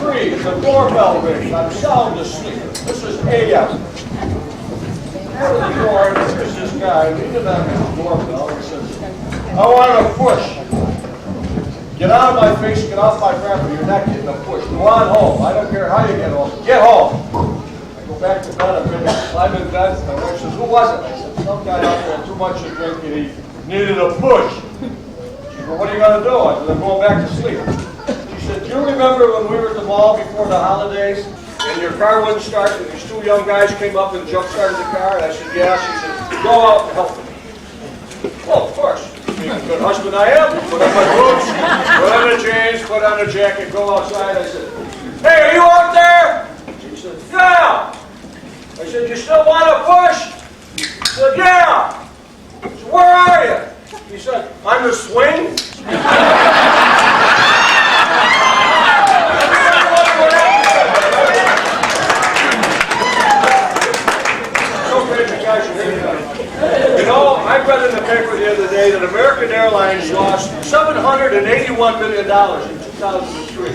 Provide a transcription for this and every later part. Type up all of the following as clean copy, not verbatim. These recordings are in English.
3, the doorbell rings. I'm sound asleep. This is AM. Out of the door, there's this guy leaning on his doorbell and says, I want a push. Get out of my face, get off my property. You're not getting a push. Go on home. I don't care how you get home. Get home. I go back to bed. I'm in bed. My wife says, who was it? I said, some guy out there had too much to drink and he needed a push. She said, well, what are you going to do? I said, I'm going back to sleep. She said, do you remember when we were at the mall before the holidays and your car wouldn't start and these 2 young guys came up and jump-started the car? And I said, yeah. She said, go out and help me. Well, of course. Being a good husband I am, put on my boots, put on the jeans, put on a jacket, go outside. I said, hey, are you out there? She said, yeah. I said, you still want to push? She said, yeah. I said, where are you? He said, on the swing. So crazy guys, you know, I read in the paper the other day that American Airlines lost $781 million in 2003.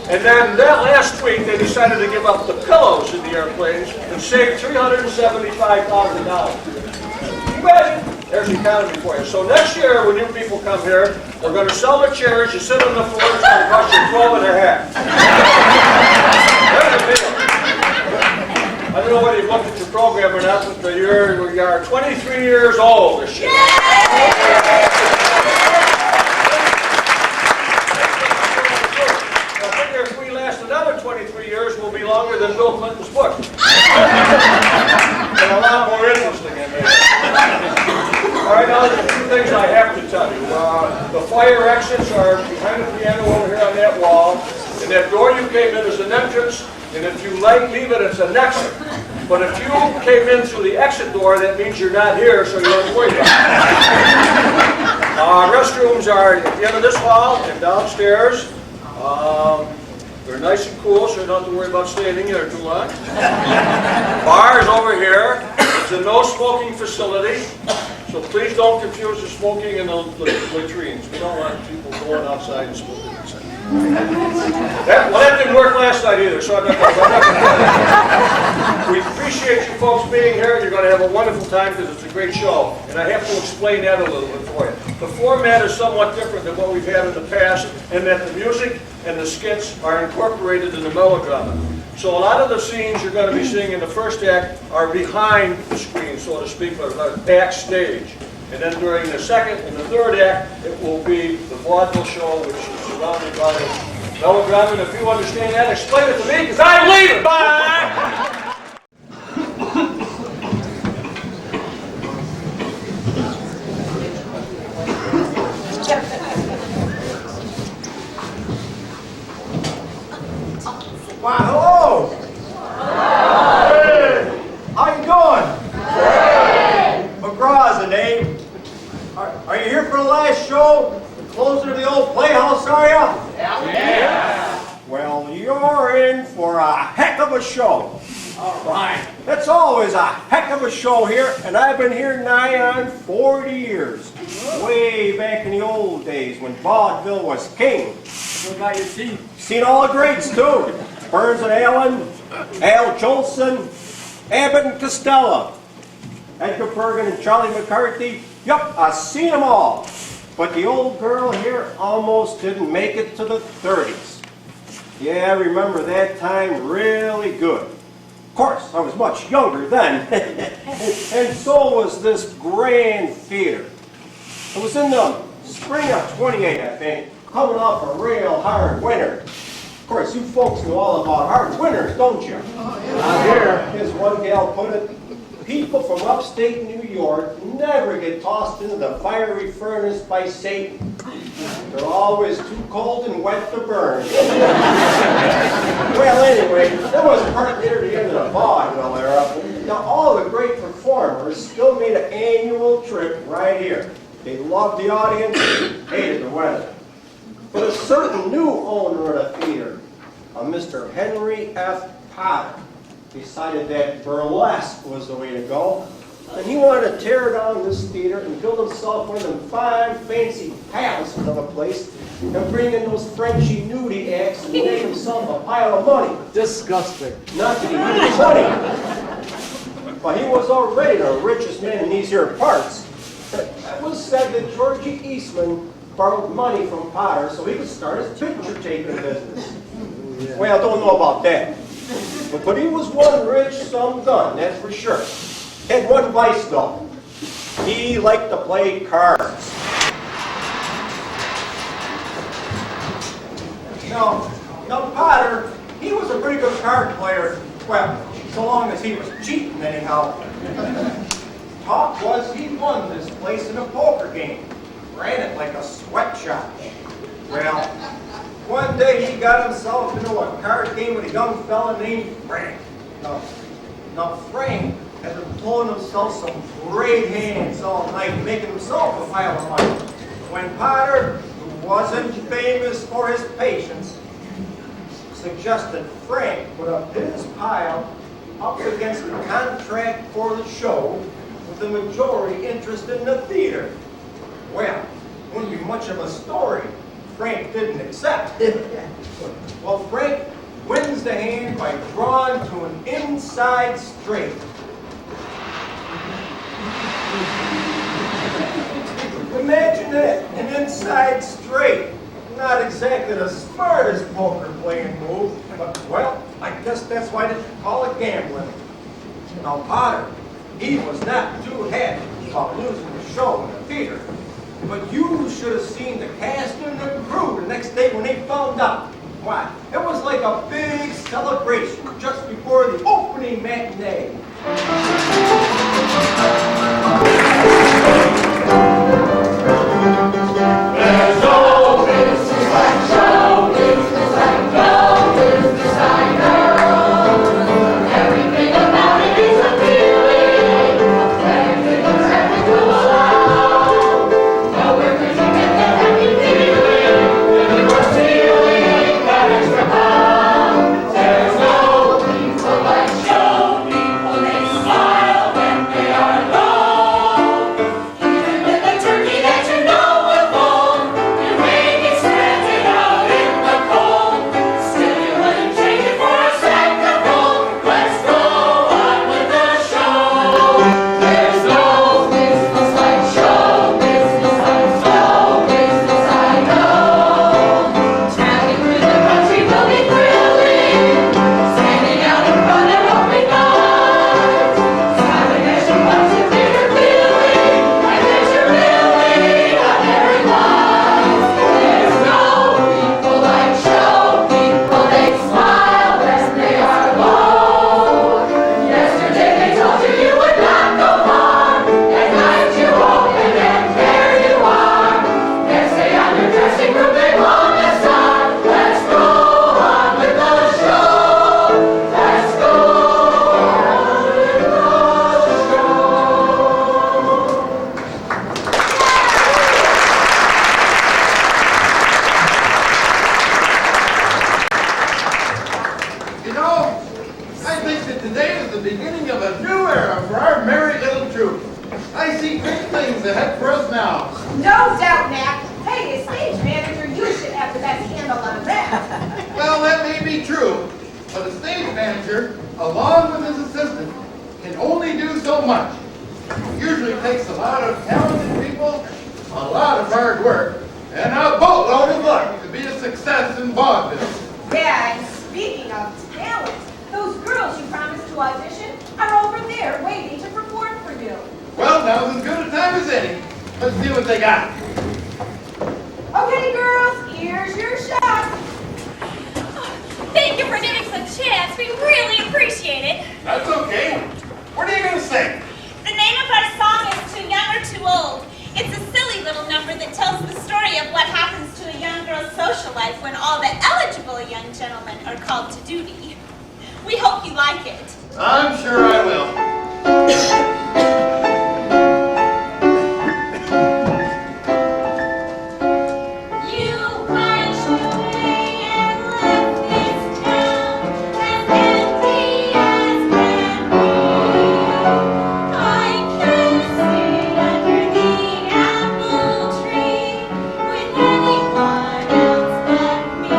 And then that last week, they decided to give up the pillows in the airplanes and save $375,000. Imagine, there's the economy for you. So next year, when you people come here, we're going to sell the chairs, you sit on the floor, it's going to cost you $12.50. There's the deal. I don't know whether you've looked at your program or not, but we are 23 years old this year. If we last another 23 years, we'll be longer than Bill Clinton's book. And a lot more interesting in there. All right, now there's a few things I have to tell you. The fire exits are behind the piano over here on that wall. And that door you came in is an entrance. And if you leave it, it's an exit. But if you came in through the exit door, that means you're not here, so you don't have to worry about it. Restrooms are at the end of this hall and downstairs. They're nice and cool, so you don't have to worry about staying in here too long. Bar is over here. It's a no-smoking facility, so please don't confuse the smoking and the latrines. We don't want people going outside and smoking inside. That didn't work last night either, so I'm not going to. We appreciate you folks being here. You're going to have a wonderful time because it's a great show. And I have to explain that a little bit for you. The format is somewhat different than what we've had in the past, in that the music and the skits are incorporated in the melodrama. So a lot of the scenes you're going to be seeing in the first act are behind the screen, so to speak, or backstage. And then during the second and the third act, it will be the vaudeville show, which is surrounded by melodrama. And if you understand that, explain it to me, because I'm leaving! Bye! Why, hello! Hey! How you doing? McGraw's the name. Are you here for the last show? The closing of the old playhouse, are you? Yeah. Well, you're in for a heck of a show. All right. It's always a heck of a show here, and I've been here nigh on 40 years. Way back in the old days when vaudeville was king. What got you seen? Seen all the greats, too. Burns and Allen, Al Jolson, Abbott and Costello, Edgar Bergen and Charlie McCarthy. Yup, I've seen them all. But the old girl here almost didn't make it to the 30s. Yeah, I remember that time really good. Of course, I was much younger then. And so was this grand theater. It was in the spring of 28, I think, coming off a real hard winter. Of course, you folks know all about hard winters, don't you? Here, as one gal put it, people from upstate New York never get tossed into the fiery furnace by Satan. They're always too cold and wet to burn. Well, anyway, that was part near the end of the vaudeville era. Now, all the great performers still made an annual trip right here. They loved the audience, hated the weather. But a certain new owner of the theater, a Mr. Henry F. Potter, decided that burlesque was the way to go. And he wanted to tear down this theater and build himself one of them fine, fancy palaces of a place and bring in those Frenchy nudie acts and make himself a pile of money. Disgusting. Not that he needed money, but he was already the richest man in these here parts. It was said that Georgie Eastman borrowed money from Potter so he could start his picture-taking business. Well, I don't know about that. But he was one rich some gun, that's for sure. Had one vice, though. He liked to play cards. Now Potter, he was a pretty good card player. Well, so long as he was cheating, anyhow. Talk was he won this place in a poker game. Ran it like a sweatshop. Well, one day he got himself into a card game with a young fella named Frank. Now Frank had been pulling himself some great hands all night, making himself a pile of money. When Potter, who wasn't famous for his patience, suggested Frank put up his pile up against the contract for the show with the majority interest in the theater. Well, wouldn't be much of a story. Frank didn't accept. Well, Frank wins the hand by drawing to an inside straight. Imagine that, an inside straight. Not exactly the smartest poker playing move, but, well, I guess that's why they call it gambling. Now, Potter, he was not too happy about losing the show in the theater. But you should have seen the cast and the crew the next day when they found out. Why, it was like a big celebration just before the opening matinee. There's no business like show business, like no business I know. Everything about it is appealing. Everything is everything will allow. Nowhere could you get that happy feeling if you were stealing that extra pound. There's no people like show people. They smile when they are low. Even with the turkey that you know will fold, you may be stranded out in the cold. Still you wouldn't change it for a sack of gold. Let's go on with the show. There's no business like show business, like show business I know. Traveling through the country will be thrilling. Standing out in front and open night. Smiling as you watch the theater feeling like there's your really not very wise. There's no people like show people. They smile when they are low. Yesterday they told you you would not go far. At night you open and there you are. Next day on your dressing room they blow the star. Let's go on with the show. Let's go on with the show. You know, I think that today is the beginning of a new era for our merry little troupe. I see great things ahead for us now. No doubt, Mac. Hey, as stage manager, you should have the best handle on that. Well, that may be true, but a stage manager, along with his assistant, can only do so much. It usually takes a lot of talented people, a lot of hard work, and a boatload of luck to be a success in vaudeville. Yeah, and speaking of talent, those girls you promised to audition are over there waiting to perform for you. Well, now's as good a time as any. Let's see what they got. Okay, girls, here's your shot. Thank you for giving us a chance. We really appreciate it. That's okay. What are you going to sing? The name of our song is Too Young or Too Old. It's a silly little number that tells the story of what happens to a young girl's social life when all the eligible young gentlemen are called to duty. We hope you like it. I'm sure I will. You marched away and left this town as empty as can be. I can't stay under the apple tree with anyone else but me.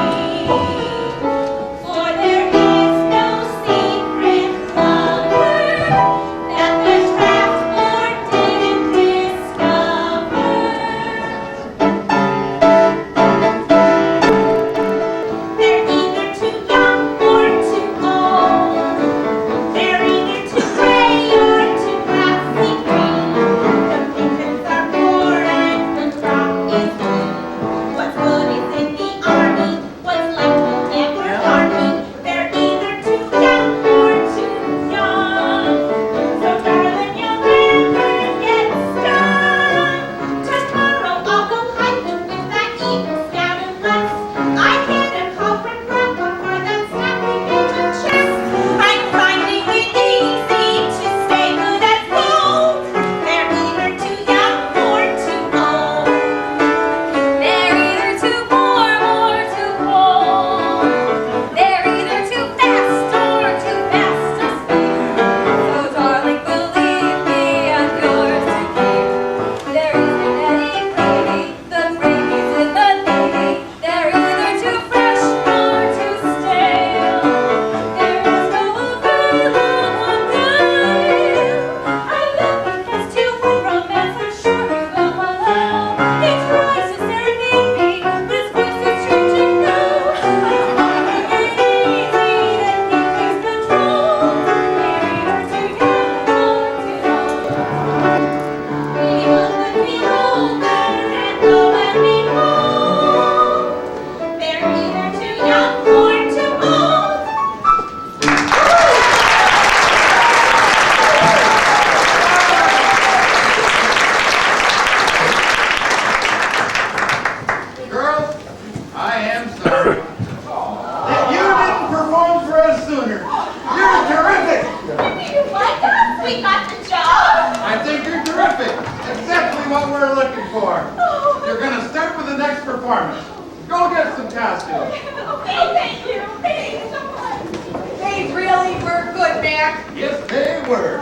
act? Yes, they were.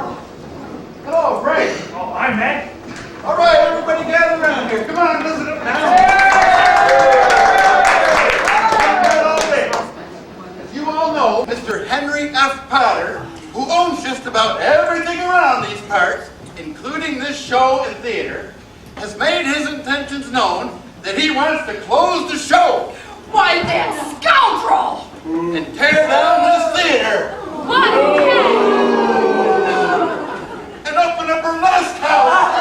Hello, Frank. Oh, hi, Matt. All right, everybody gather around here. Come on, listen up now. As you all know, Mr. Henry F. Potter, who owns just about everything around these parts, including this show and theater, has made his intentions known that he wants to close the show. Why, that scoundrel! And tear down this theater. What? And open a burlesque house.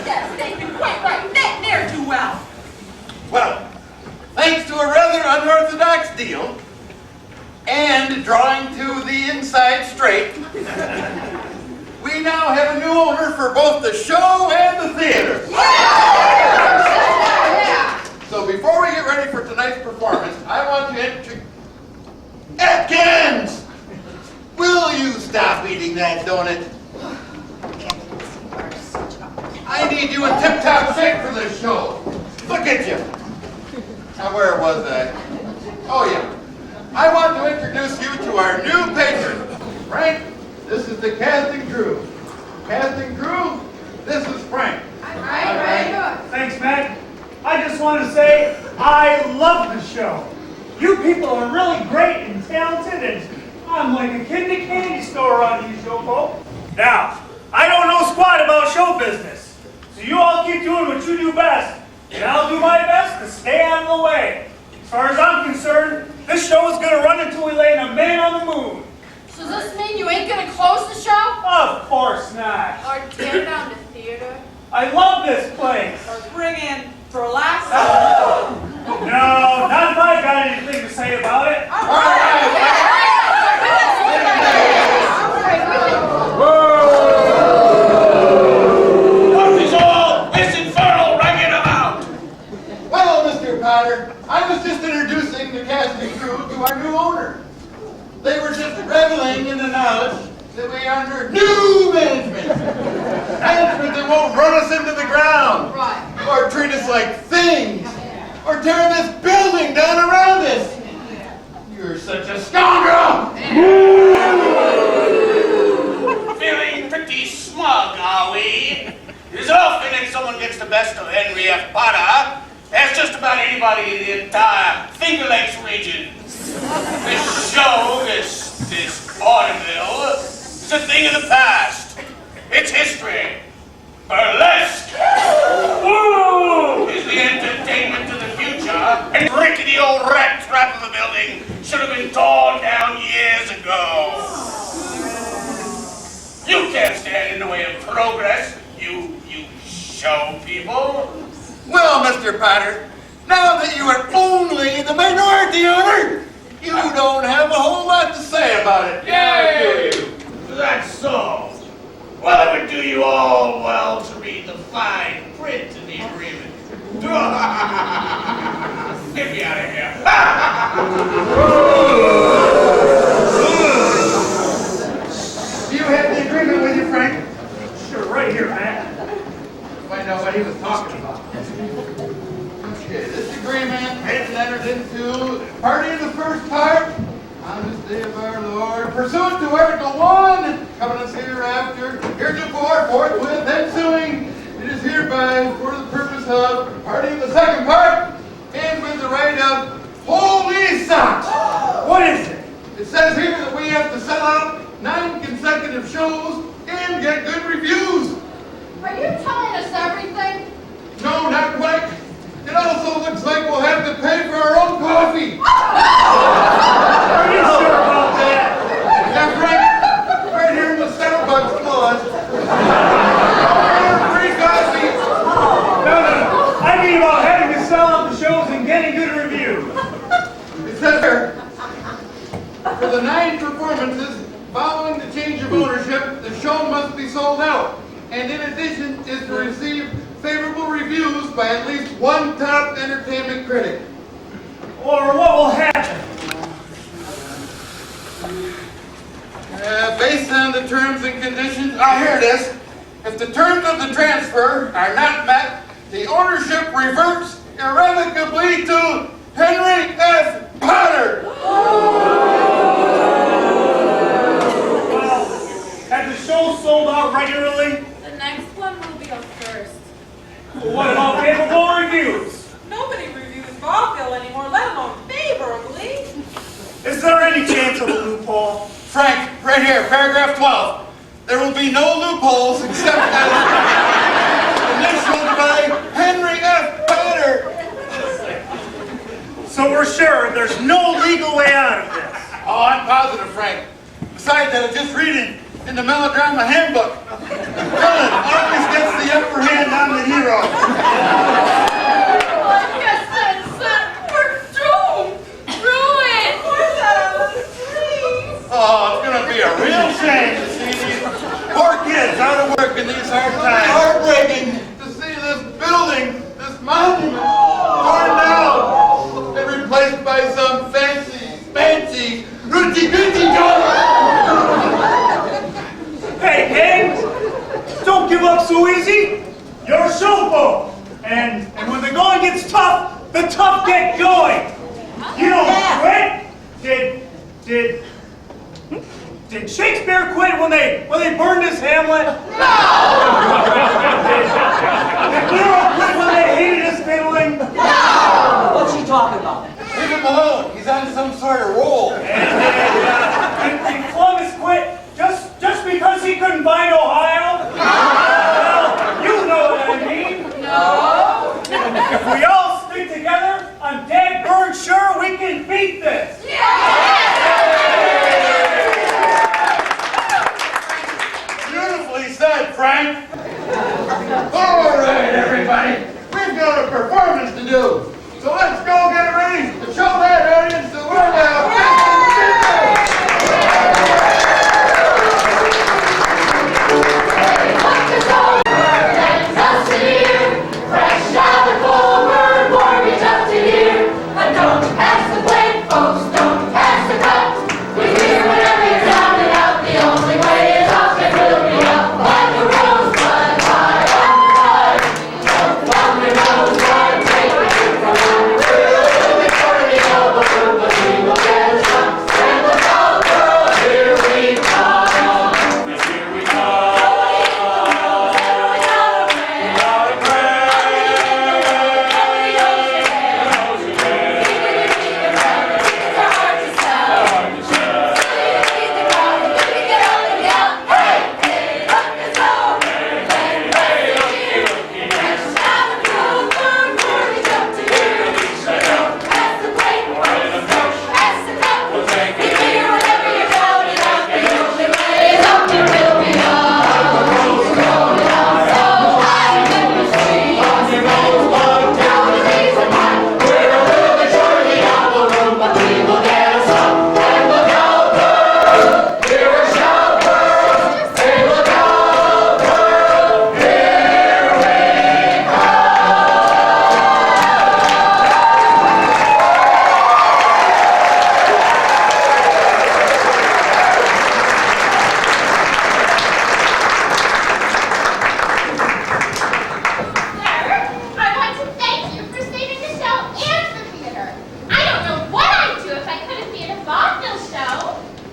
Yes, David, quite right. That ne'er-do-well. Well, thanks to a rather unorthodox deal, and drawing to the inside straight, we now have a new owner for both the show and the theater. Yeah. So before we get ready for tonight's performance, I want to introduce... Atkins! Will you stop eating that donut? I need you in tip-top shape for this show. Look at you. Now, where was I? Oh, yeah. I want to introduce you to our new patron. Frank, this is the casting crew. Casting crew, this is Frank. Right. Thanks, Matt. I just want to say I love the show. You people are really great and talented, and I'm like a kid in a candy store around you show folk. Now, I don't know squat about show business, so you all keep doing what you do best, and I'll do my best to stay out of the way. As far as I'm concerned, this show is going to run until we land a man on the moon. So does this mean you ain't gonna close the show? Of course not. Or tear down the theater? I love this place. Or bring in burlesque. No, not if I've got anything to say about it. What is all this infernal racket about? Well, Mr. Potter, I was just introducing the casting crew to our new owner. They were just reveling in the knowledge that we are under new management. Management that won't run us into the ground. Right. Or treat us like things. Or tear this building down around us. You're such a scoundrel! Feeling pretty smug, are we? It is often that someone gets the best of Henry F. Potter, as just about anybody in the entire Finger Lakes region. This show, this vaudeville, is a thing of the past. It's history. Burlesque is the entertainment of the future, and rickety old rat trap of a building should have been torn down years ago. You can't stand in the way of progress, you show people. Well, Mr. Potter, now that you are only the minority owner, you don't have a whole lot to say about it. Yay! That's so. Well, it would do you all well to read the fine print in the agreement. Get me out of here. Do you have the agreement with you, Frank? Sure, right here, Matt. Find out what he was talking about. Okay, this agreement has entered into party in the first part on this day of our Lord, pursuant to Article 1, covenants hereafter, heretofore, forthwith, ensuing, it is hereby for the purpose of party in the second part, and with the right of holy socks. What is it? It says here that we have to sell out 9 consecutive shows and get good reviews. Are you telling us everything? No, not quite. It also looks like we'll have to pay for our own coffee. Are you sure about that? Yeah, Frank, right here in the Starbucks clause. Free coffee. No. I mean about having to sell out the shows and getting good reviews. It says here, for the 9 performances following the change of ownership, the show must be sold out. And in addition, is to receive favorable reviews by at least one top entertainment critic. Or what will happen? Based on the terms and conditions, here it is. If the terms of the transfer are not met, the ownership reverts irrevocably to Henry F. Potter. right here, paragraph 12. There will be no loopholes except as initialed by Henry F. Potter. So we're sure there's no legal way out of this. Oh, I'm positive, Frank. Besides that, I'm just reading in the melodrama handbook. Villain always gets the upper hand on the hero. I guess that's it. We're doomed. Ruined. Oh, it's gonna be a real shame to see these poor kids out of work in these hard times. Heartbreaking to see this building, this monument, torn down and replaced by some fancy, rooty-gooty doll. Hey, kids, don't give up so easy. You're a showboat. And when the going gets tough, the tough get going. You don't quit. Did Shakespeare quit when they burned his Hamlet? No! Did Nero quit when they hated his fiddling? No! What's she talking about? Leave him alone. He's on some sort of roll. Did Columbus quit just because he couldn't find Ohio? Well, you know what I mean. No! If we all stick together, I'm dead bird sure we can beat this. Beautifully said, Frank. All right, everybody. We've got a performance to do. So let's go get ready to show that audience the world out. Fresh out of forward, mortgage up to here. And don't pass the plate, folks, don't pass the cup. We're here whenever you're down and out. The only way is up and we'll be up like a rosebud high on the vine. Don't fall your rosebud, take a hit from that. We'll be turning over, but we will get some. And look out, girl, here we come. Here we come.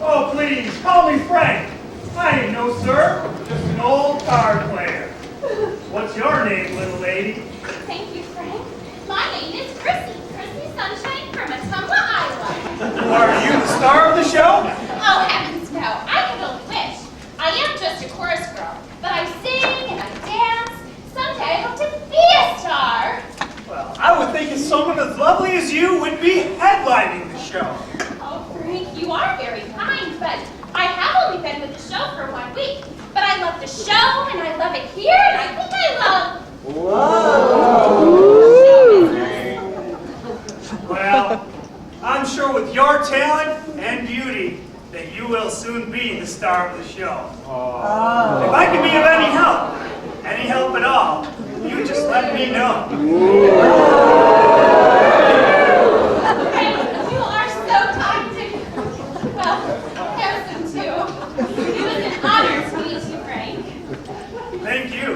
Oh, please, call me Frank. I ain't no sir, just an old card player. What's your name, little lady? Thank you, Frank. My name is Chrissy Sunshine from Ottumwa, Iowa. Are you the star of the show? Oh, heavens no. I don't wish. I am just a chorus girl, but I sing and I dance. Someday I hope to be a star. Well, I would think someone as lovely as you would be headlining the show. Oh, Frank, you are very kind, but I have only been with the show for 1 week. But I love the show, and I love it here, and I think I love... Well, I'm sure with your talent and beauty that you will soon be the star of the show. If I can be of any help at all, you just let me know. Frank, you are so kind and, well, handsome too. It was an honor to meet you, Frank. Thank you.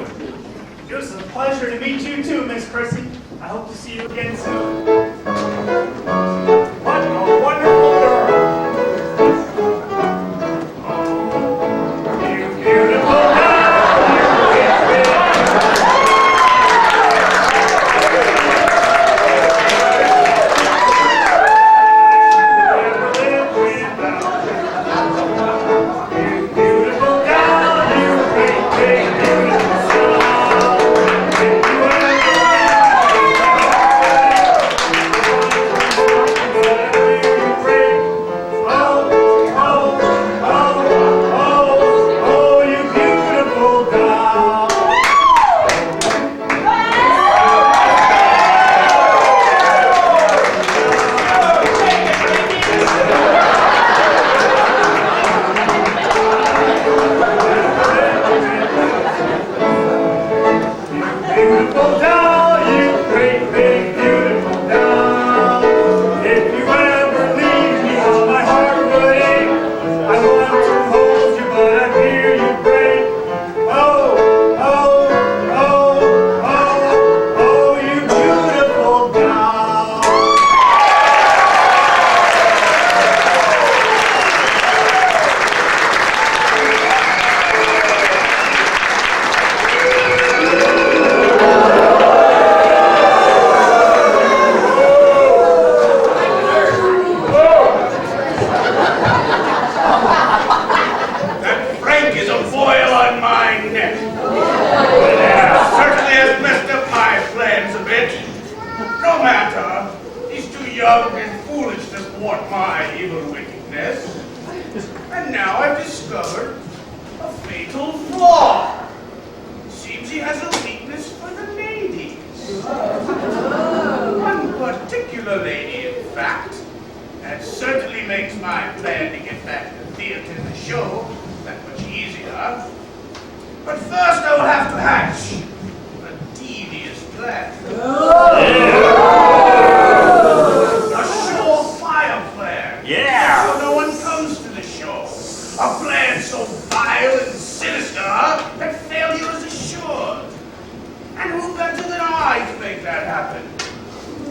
It was a pleasure to meet you too, Miss Chrissy. I hope to see you again soon. What a wonderful girl. Oh, you beautiful girl. young and foolish to thwart my evil wickedness. And now I've discovered a fatal flaw. Seems he has a weakness for the ladies. One particular lady, in fact. That certainly makes my plan to get back to the theater and the show that much easier. But first I will have to hatch a devious plan. A surefire plan. Yeah. So no one comes to the show. A plan so vile and sinister that failure is assured. And who better than I to make that happen?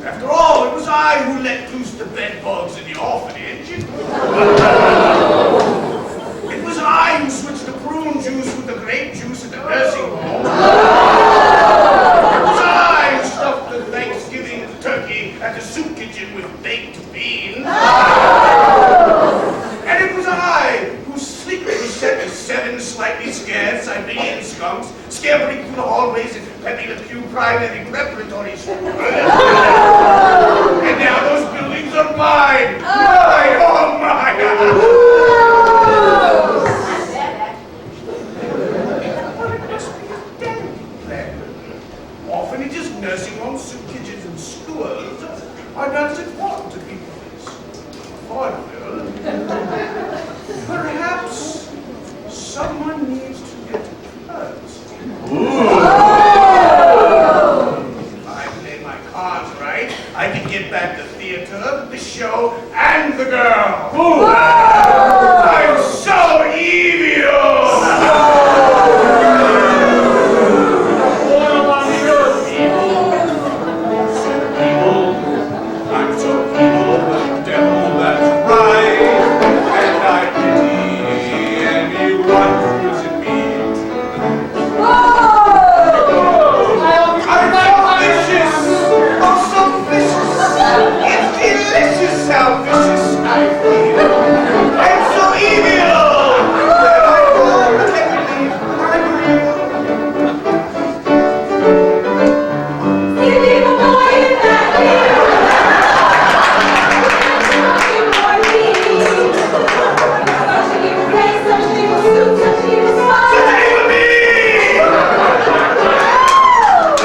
After all, it was I who let loose the bedbugs in the orphanage. It was I who switched the prune juice with the grape juice at the nursing home. It was I who stuffed the Thanksgiving turkey at the soup kitchen with baked beans. And it was I who sleekly set the 7 slightly scared Siberian skunks scampering through the hallways at Pepe Le Pew Primary Preparatory School. And now those buildings are mine! Mine! Oh, mine! Orphanages, nursing homes, soup kitchens, and schools are not as important to people as vaudeville. Perhaps someone needs to get hurt. If I play my cards right, I can get back the theater, the show, and the girl. I'm so evil! I'm so evil, the devil, that's right. And I pity anyone who's in me. I'm so vicious! Oh, so vicious! It's delicious how vicious I feel. I'm so evil that I can't believe I'm real. Silly boy in that hill. Such an evil face, such an evil suit, such an evil smile. Such an evil me!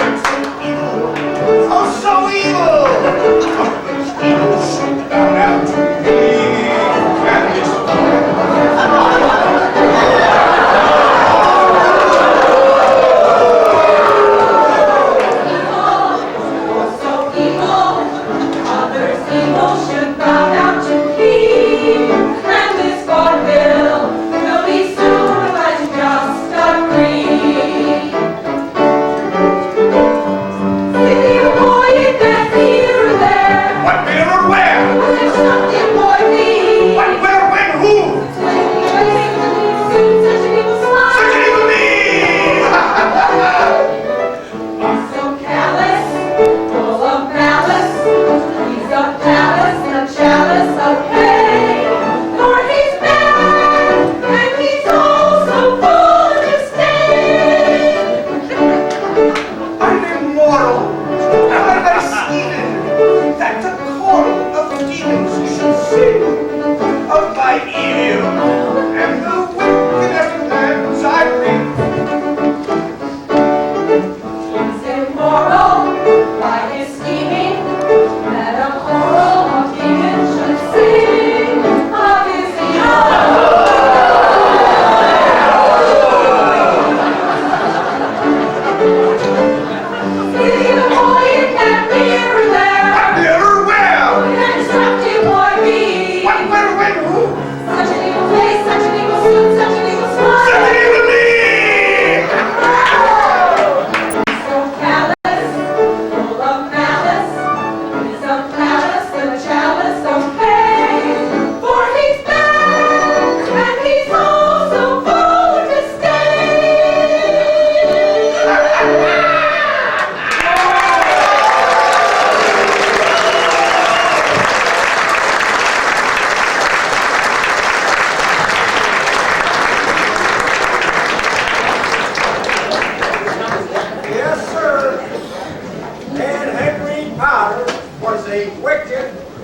I'm so evil. Oh, so evil! This evil should bow down to me. And this So evil, others evil should bow down to him. And this vaudeville will be soon like just a dream. Silly boy in that theater there, what, where, or where? there's nothing more deep. What, where, when, who? Such an evil suit, such an evil Such an smile. evil me! So callous, full of malice, he's a palace, a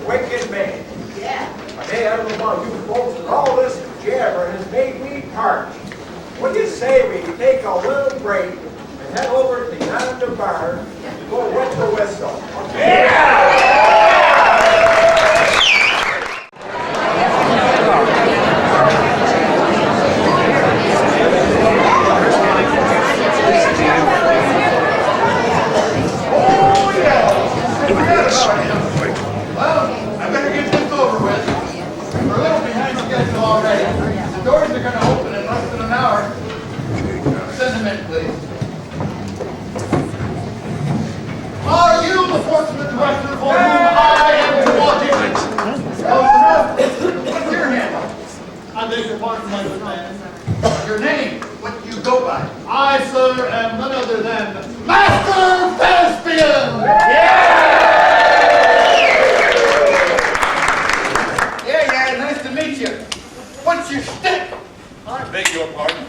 wicked man. Yeah. Hey, I don't know about you folks, but all this jabber has made me parched. What do you say we take a little break and head over to yonder bar and go wet the whistle? Well, I better get this over with. We're a little behind schedule already. The doors are going to open in less than an hour. Send them in, please. Are you the fortunate director for whom I am to audition? What's your handle? I beg your pardon, my good man. Your name? What do you go by? I, sir, am none other than Master Thespian! Yeah, nice to meet you. What's your shtick? I beg your pardon.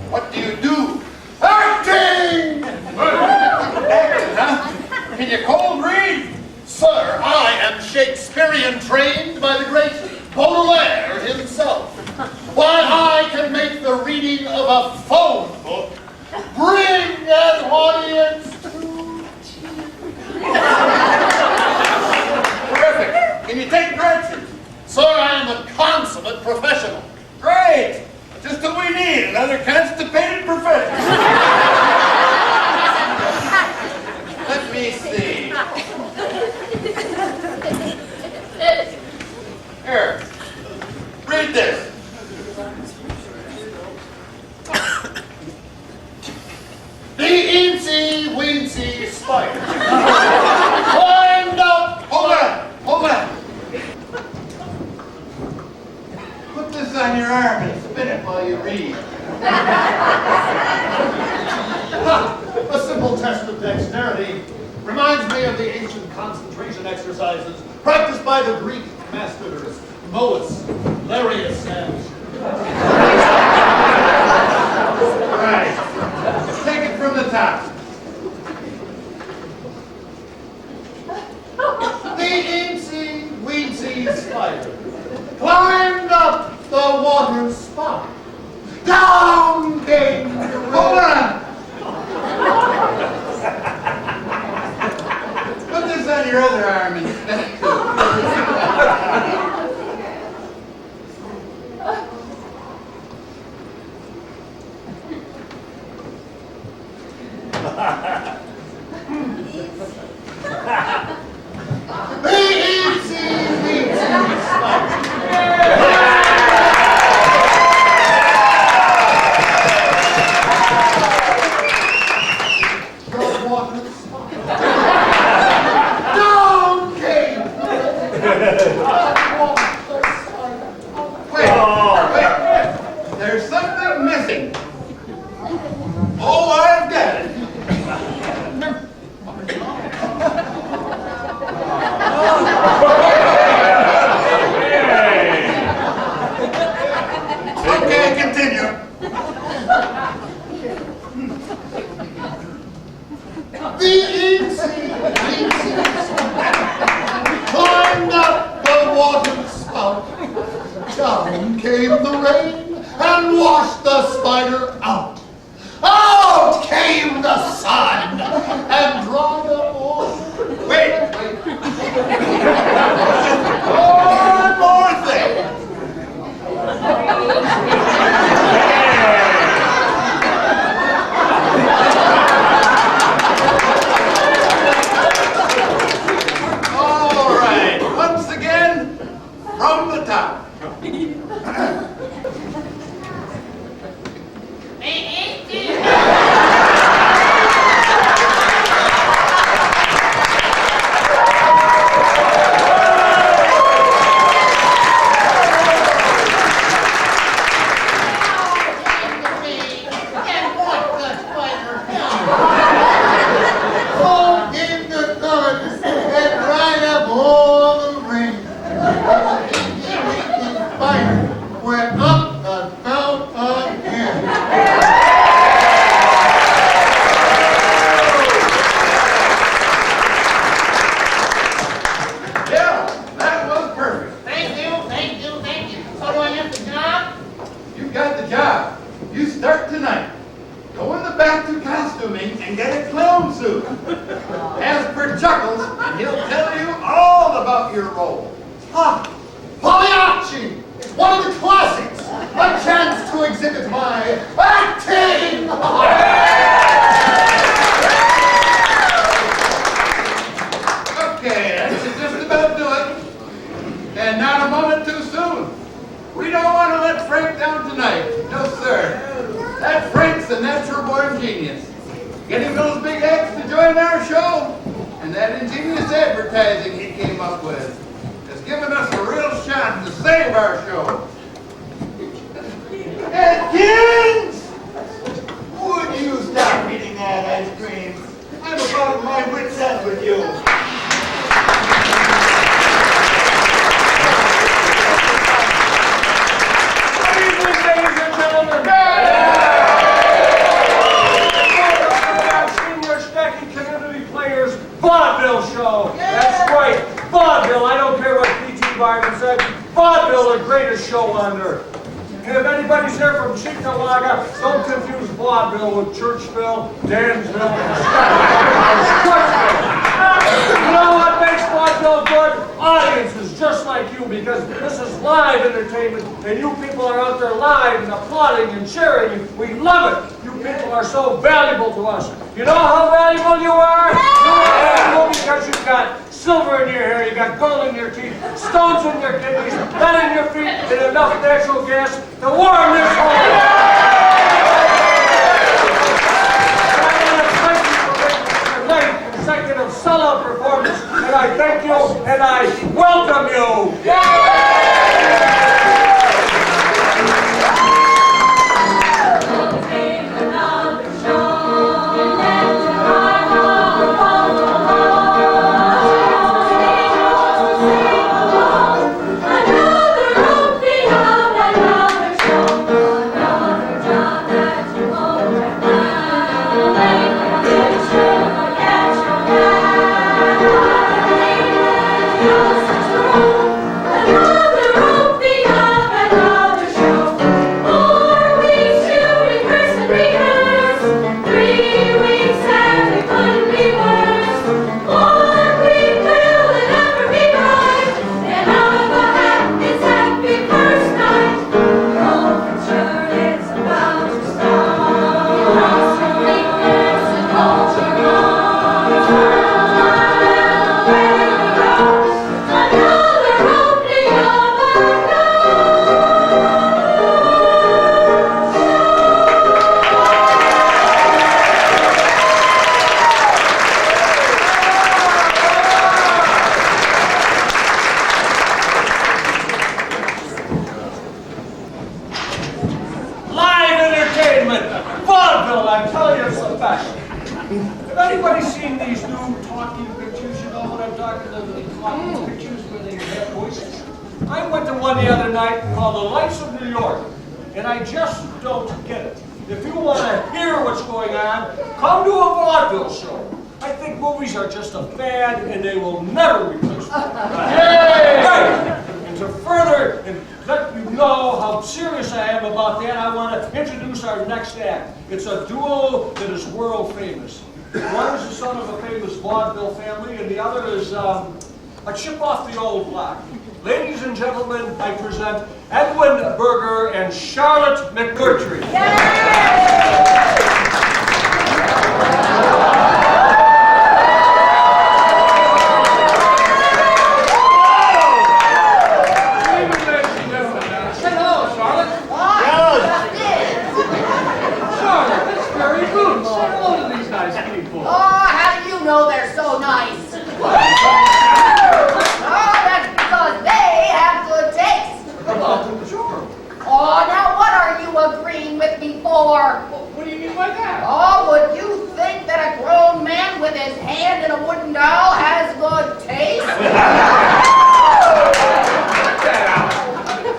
What do you do? Acting! Acting, huh? Can you cold read? Sir, I am Shakespearean trained by the great Baudelaire himself. Why, I can make the reading of a phone book bring an audience to Terrific. Can you take directions? Sir, I am a consummate professional. Great. Just what we need, another constipated professional. Let me see. Here. Read this. The eensy-weensy spider climbed up. Hold on. Put this on your arm and spin it while you read. A simple test of dexterity reminds me of the ancient concentration exercises practiced by the Greek masters, Moeus, Larius, and... Right. Take it from the top. The eensy-weensy spider climbed up the water spout. Down came the Hold on. Put this on your other arm and spin it too. The eensy-weensy spider. Wait. There's something missing. Oh, I've got it. Okay, continue. The eensy-weensy climbed up the water spout. Down came the rain and washed the spider out. Out came the sun and dried up all. Wait. One more thing. All right. Once again, from the top. Oh, in the sun and dried up all the rain. The spider went Pagliacci, one of the classics. A chance to exhibit my acting. Okay, that should just about do it. And not a moment too soon. We don't want to let Frank down tonight. No, sir. That Frank's a natural born genius. Getting those big acts to join our show and that ingenious advertising he came up with has given us a real shot to save our show. Atkins! Would you stop eating that ice cream? I'm about my wit's end with you. Good evening, ladies and gentlemen. Our senior stacking community players vaudeville show. That's right, vaudeville. I don't care what P.T. Barnum said. Vaudeville, the greatest show on earth. And if anybody's here from Cheektowaga, don't confuse vaudeville with Churchville, Dansville, and Scottsville. You know what makes vaudeville good? Audiences just like you, because this is live entertainment, and you people are out there live and applauding and cheering, and we love it. You people are so valuable to us. You know how valuable you are? You are valuable because you've got silver in your hair, you got gold in your teeth, stones in your kidneys, lead in your feet, and enough natural gas to warm this home. I want to thank you for making your late consecutive sellout performance, and I thank you and I welcome you. I'm telling you, it's the best. Have anybody seen these new talking pictures? You know what I'm talking about? The talking pictures where they have voices? I went to one the other night called The Lights of New York, and I just don't get it. If you want to hear what's going on, come to a vaudeville show. I think movies are just a fad, and they will never replace them. Right. And to further and let you know how serious I am about that, I want to introduce our next act. It's a duo that is world famous. One is the son of a famous vaudeville family, and the other is a chip off the old block. Ladies and gentlemen, I present Edwin Berger and Charlotte McMurtry. They're so nice. Oh, that's because they have good taste. Sure. Oh, now what are you agreeing with me for? What do you mean by that? Oh, would you think that a grown man with his hand in a wooden doll has good taste?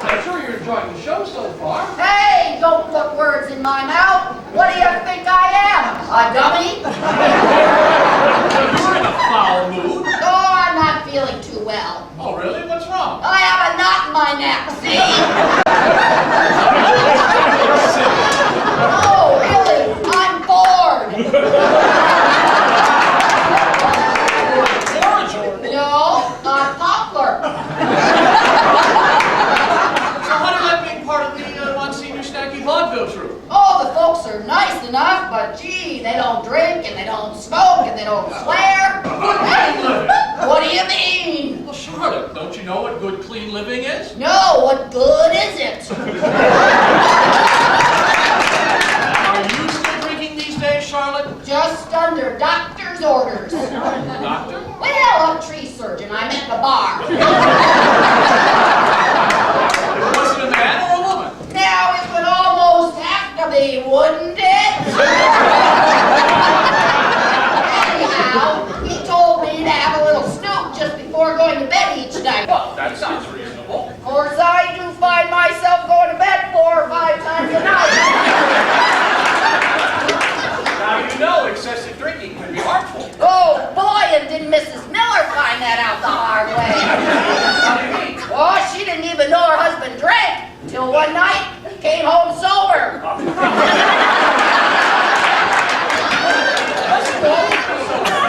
I'm sure you're enjoying the show so far. Hey, don't put words in my mouth. What do you think I am? A dummy? You're in a foul mood. Oh, I'm not feeling too well. Oh, really? What's wrong? I have a knot in my neck, see? Oh, really? I'm bored. No, I'm poplar. Charlotte, don't you know what good, clean living is? No, what good is it? Are you still drinking these days, Charlotte? Just under doctor's orders. Doctor? Well, a tree surgeon. I met in a bar. Was it a man or a woman? Now it would almost have to be, wouldn't it? Anyhow, he told me to have a little snoop just before going to bed each night. Well, that sounds reasonable. Of course, I do find myself going to bed 4 or 5 times a night. Now you know excessive drinking can be harmful. Oh, boy, and didn't Mrs. Miller find that out the hard way. How do you mean? Oh, she didn't even know her husband drank till one night he came home sober.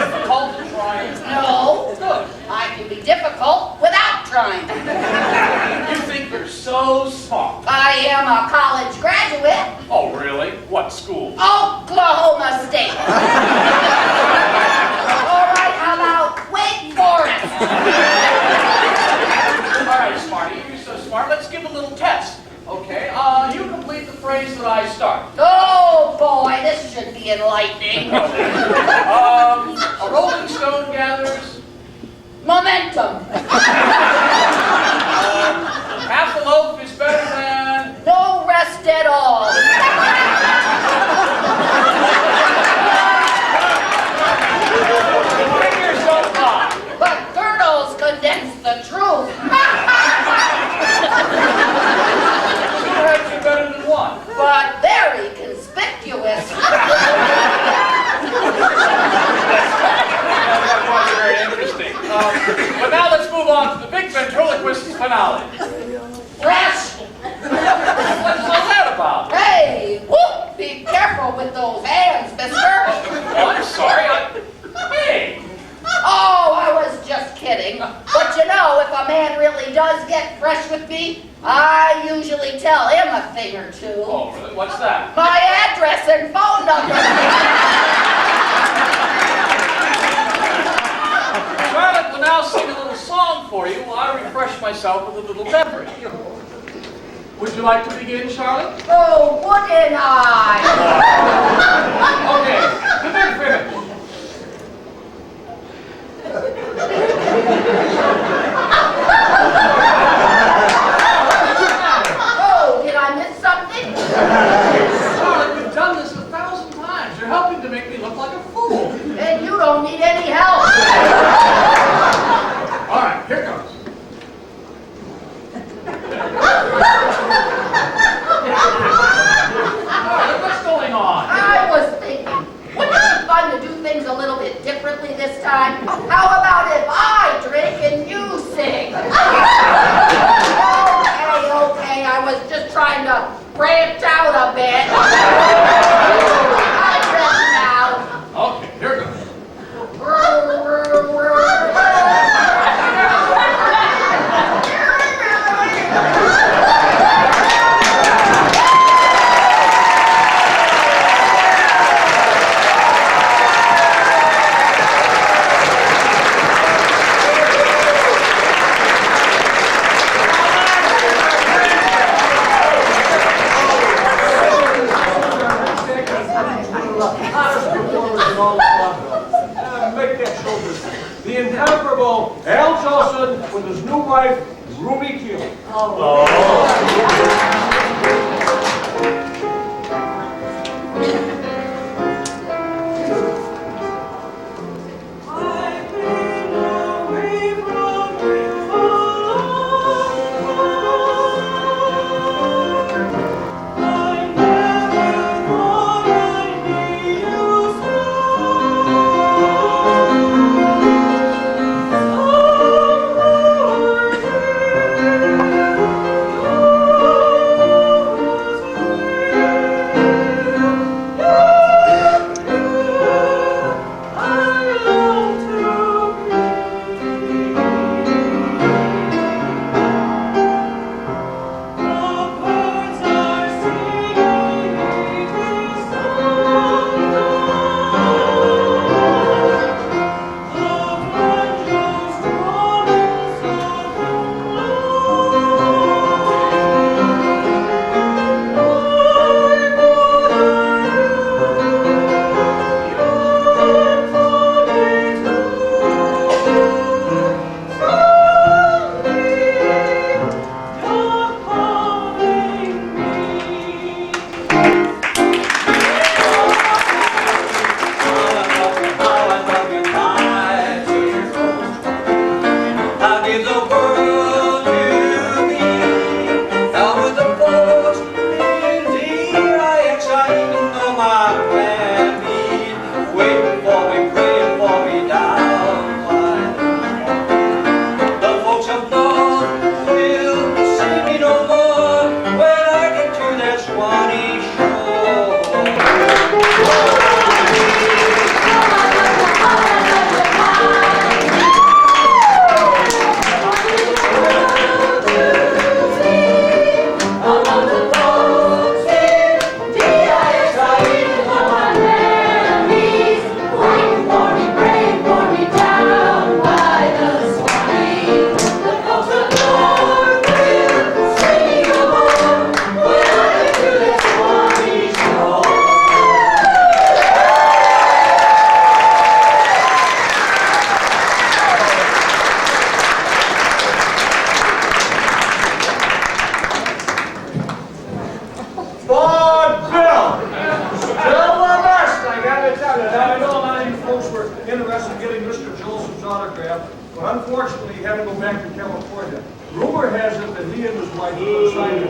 Difficult to try. No, Good. I can be difficult without trying. You think you're so smart. I am a college graduate. Oh, really? What school? Oklahoma State. All right, how about Wake Forest? All right, Smarty, you're so smart. Let's give a little test. Okay, you complete the phrase that I start. Oh, boy, this should be enlightening. A rolling stone gathers Momentum. half a loaf is better than... No rest at all. Fingers don't lie. But girdles condense the truth. Two heads are better than one. But very conspicuous. That was very interesting. But now let's move on to the big ventriloquist's finale. Fresh. What's all that about? Hey, whoop, be careful with those hands, mister. Oh, I'm sorry. Hey! Oh, I was just kidding. But you know, if a man really does get fresh with me, I usually tell him a thing or two. Oh, really? What's that? My address and phone number. Charlotte will now sing a little song for you while I refresh myself with a little beverage. Would you like to begin, Charlotte? Oh, wouldn't I? Okay, the big finish. Oh, did I miss something? Charlotte, you've done this 1,000 times. You're helping to make me look like a fool. And you don't need any help. All right, here comes. Charlotte, what's going on? I was thinking, wouldn't it be fun to do things a little bit differently this time? How about if I drink and you sing? Okay, I was just trying to branch out a bit. I'm ready now. Okay, here goes. Make that shoulder. The incomparable Al Jolson with his new wife, Ruby Keel. rumor has it that he and his wife are signing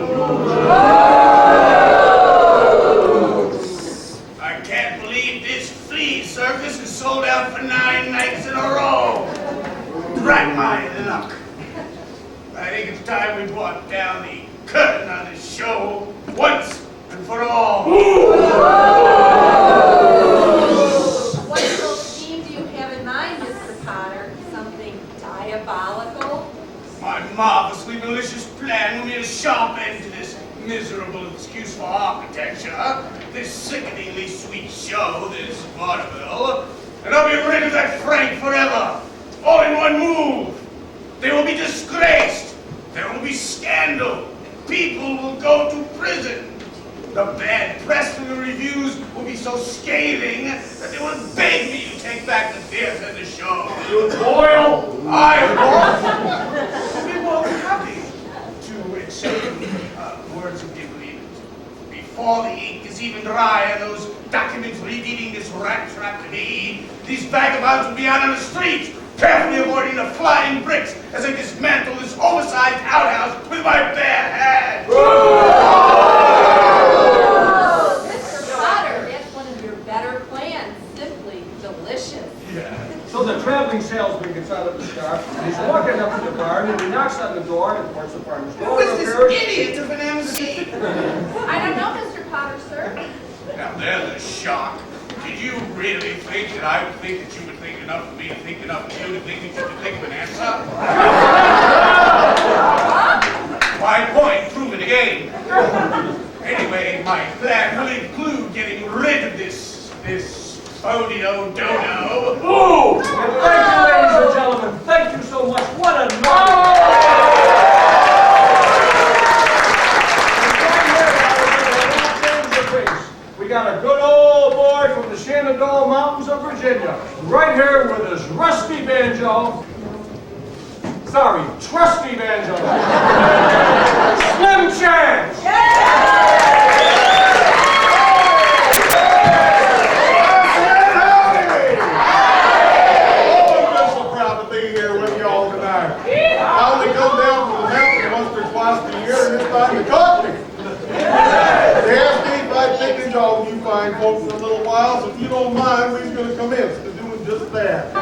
I can't believe this flea circus is sold out for 9 nights in a row. Drat my luck. I think it's time we brought down the curtain on this show once and for all. What little scheme do you have in mind, Mr. Potter? Something diabolical? My marvelously malicious plan will be a sharp end to this miserable excuse for architecture, this sickeningly sweet show, this vaudeville, and I'll be rid of that Frank forever, all in one move. They will be disgraced. There will be scandal. People will go to prison. The bad press and the reviews will be so scathing that they will beg me to take back the theater and the show. You boil! I will be more than happy to accept words of agreement. Before the ink is even dry and those documents revealing this rat trap to me, these vagabonds will be out on the street, carefully avoiding the flying bricks as I dismantle this oversized outhouse with my bare hands. Mr. Potter, that's one of your better plans. Simply delicious. So the traveling salesman gets out of his car, and he's walking up to the barn, and he knocks on the door, and of course the farmer's Who is this idiot of an MC? I don't know, Mr. Potter, sir. Now there's a shock. Did you really think that I would think that you would think enough of me to think enough of you to think that you could think of an answer? My point, proven again. Anyway, my plan will include getting rid of this Odio-dodo. Ooh! And thank you, ladies and gentlemen. Thank you so much. What a night! We got a good old boy from the Shenandoah Mountains of Virginia, right here with his rusty banjo. Sorry, trusty banjo. Slim Chance! You fine folks for a little while, so if you don't mind, we're going to commence to doing just that.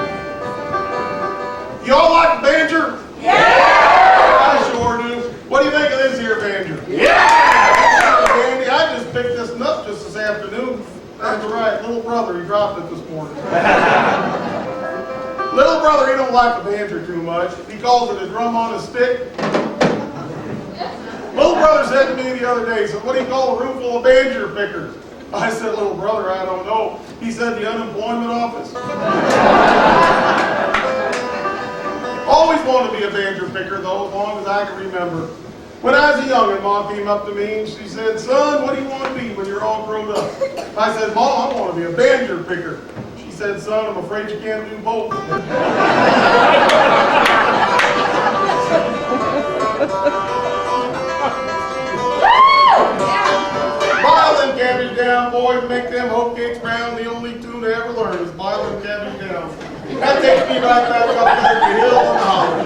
Y'all like the banjo? Yeah! I sure do. What do you think of this here banjo? Yeah! Dandy, I just picked this up just this afternoon. That's right, little brother, he dropped it this morning. Little brother, he don't like the banjo too much. He calls it a drum on a stick. Little brother said to me the other day, he said, what do you call a room full of banjo pickers? I said, little brother, I don't know. He said, the unemployment office. Always wanted to be a banjo picker, though, as long as I can remember. When I was young, and Mom came up to me and she said, son, what do you want to be when you're all grown up? I said, Mom, I want to be a banjo picker. She said, son, I'm afraid you can't do both. Boil them cabbage down, boys, make them hoe cakes brown. The only tune I ever learned is boil them cabbage down. That takes me right back up there to the hill and holler.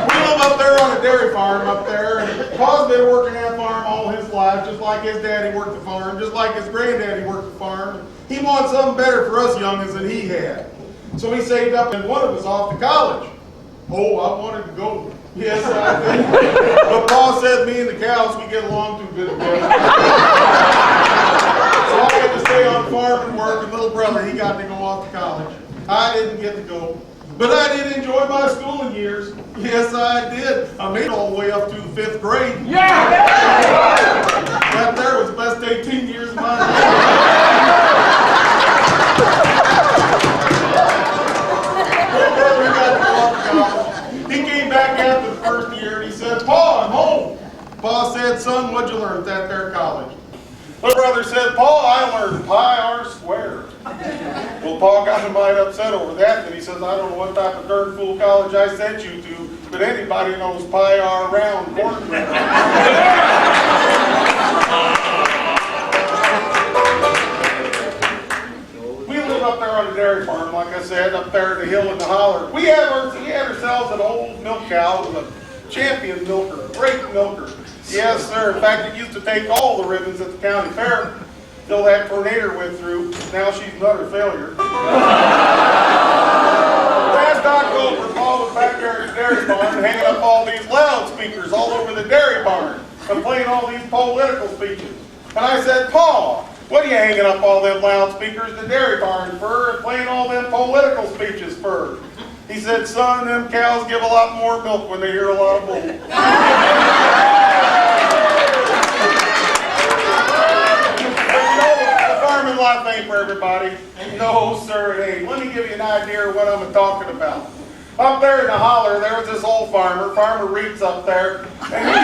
We live up there on a dairy farm up there, and Pa's been working that farm all his life, just like his daddy worked the farm, just like his granddaddy worked the farm. He wanted something better for us youngins than he had. So he saved up and one of us off to college. Oh, I wanted to go. Yes, I did. But Pa said me and the cows, we get along too good together. So I had to stay on the farm and work, and little brother, he got to go off to college. I didn't get to go. But I did enjoy my schooling years. Yes, I did. I made it all the way up to the 5th grade. Yeah! That there was the best 18 years of my life. Little brother, he got to go off to college. He came back after the first year and he said, Pa, I'm home. Pa said, son, what'd you learn at that there college? Little brother said, Pa, I learned pi r squared. Well, Pa got him mighty upset over that, and he says, I don't know what type of darn fool college I sent you to, but anybody knows pi r round quarter. We live up there on the dairy farm, like I said, up there at the hill in the holler. We had ourselves an old milk cow. It was a champion milker, great milker. Yes, sir. In fact, it used to take all the ribbons at the county fair till that tornado went through. Now she's another failure. Last October, Paul was back there at the dairy barn hanging up all these loudspeakers all over the dairy barn and playing all these political speeches. And I said, Paul, what are you hanging up all them loudspeakers in the dairy barn for and playing all them political speeches for? He said, son, them cows give a lot more milk when they hear a lot of bull. The farming life ain't for everybody. No, sir, it ain't. Let me give you an idea of what I'm talking about. Up there in the holler, there was this old farmer, Farmer Reed's up there, and he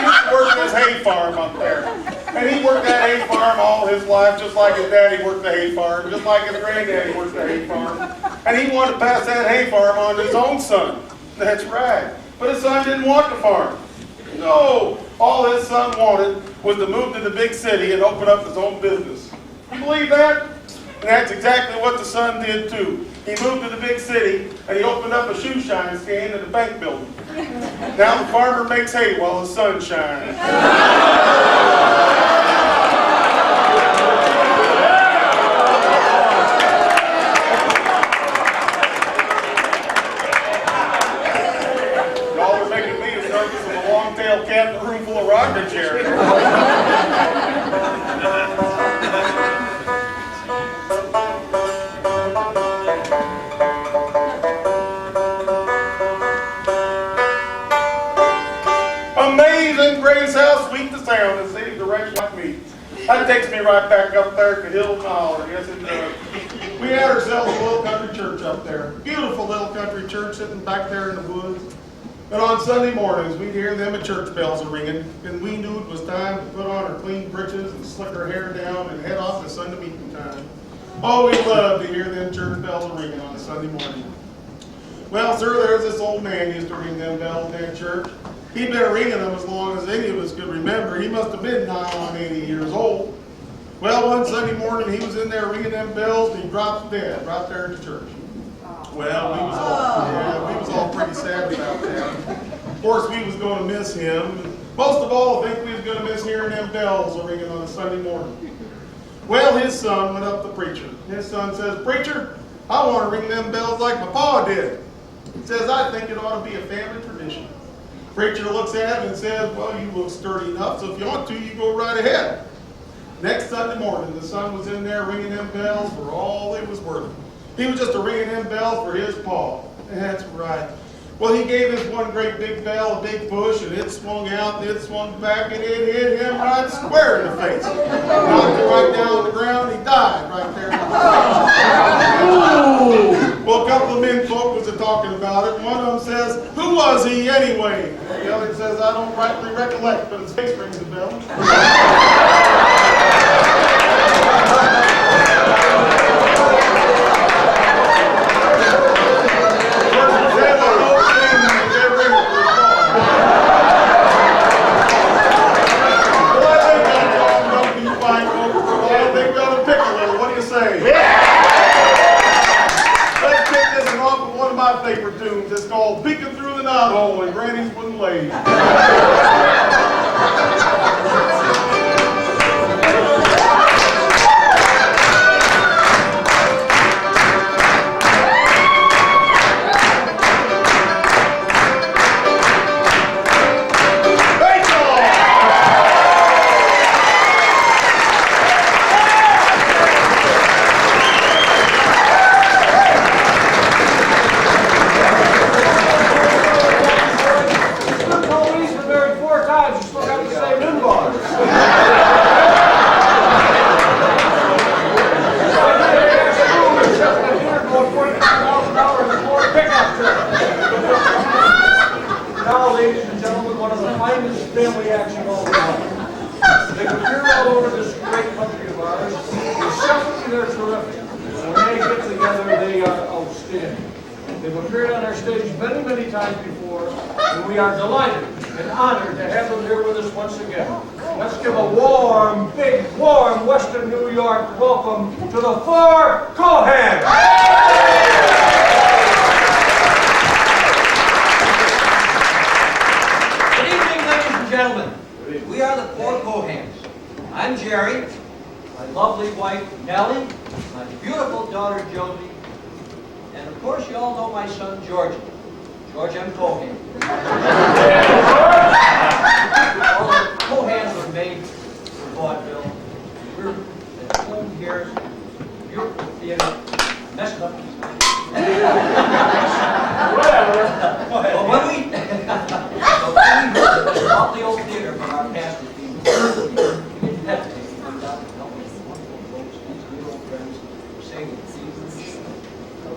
used to work this hay farm up there. And he worked that hay farm all his life, just like his daddy worked the hay farm, just like his granddaddy worked the hay farm. And he wanted to pass that hay farm on to his own son. That's right. But his son didn't want the farm. No, all his son wanted was to move to the big city and open up his own business. You believe that? And that's exactly what the son did too. He moved to the big city and he opened up a shoe shine stand in a bank building. Now the farmer makes hay while the sun shines. Y'all are making me as nervous as a long-tailed cat in a room full of rocking chairs. Amazing grace, how sweet the sound that saves a wretch like me. That takes me right back up there to Hill and Holler. Yes, it does. We had ourselves a little country church up there. Beautiful little country church sitting back there in the woods. And on Sunday mornings, we'd hear them at church bells a ringing, and we knew it was time to put on our clean breeches and slick our hair down and head off to Sunday meeting time. Oh, we loved to hear them church bells a ringing on a Sunday morning. Well, sir, there's this old man used to ring them bells in that church. He'd been ringing them as long as any of us could remember. He must have been nigh on 80 years old. Well, one Sunday morning, he was in there ringing them bells, and he dropped dead right there in the church. Well, we was all pretty sad about that. Of course, we was going to miss him. Most of all, I think we was going to miss hearing them bells ringing on a Sunday morning. Well, his son went up to the preacher. His son says, "Preacher, I want to ring them bells like my pa did." He says, "I think it ought to be a family tradition." Preacher looks at him and says, "Well, you look sturdy enough, so if you want to, you go right ahead." Next Sunday morning, the son was in there ringing them bells for all it was worth. He was just ringing them bells for his pa. That's right. Well, he gave his one great big bell a big push, and it swung out, and it swung back, and it hit him right square in the face. Knocked him right down on the ground, he died right there. Well, a couple of men folk was talking about it. One of them says, "Who was he anyway?" The other says, "I don't rightly recollect, but his face rings a bell." Favorite tunes. It's called "Peeking Through the Knothole When Granny's Wouldn't Lay." They've appeared on our stage many, many times before, and we are delighted An honor to have them here with us once again. Let's give a warm, big, warm Western New York welcome to the four Cohans. Good evening, ladies and gentlemen. We are the four Cohans. I'm Jerry, my lovely wife Nellie, my beautiful daughter Josie, and of course you all know my son George M. Cohan. All the Cohans were made for vaudeville. We're at home here, beautiful theater, messed up this night. But when we heard this lovely old theater from our pastor team, we didn't hesitate to come down and help these wonderful folks, these good old friends, sing the seasons.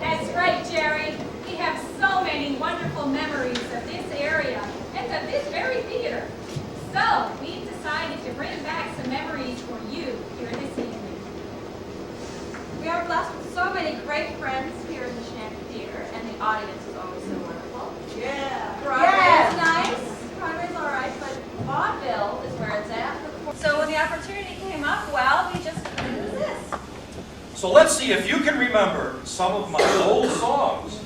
That's right, Jerry. We have so many wonderful memories of this area and of this very theater. So we've decided to bring back some memories for you here this evening. We are blessed with so many great friends here in the Shanty Theater, and the audience is always so wonderful. Yeah. Broadway is nice, Broadway's all right, but vaudeville is where it's at. So when the opportunity came up, well, we just couldn't resist. So let's see if you can remember some of my old songs.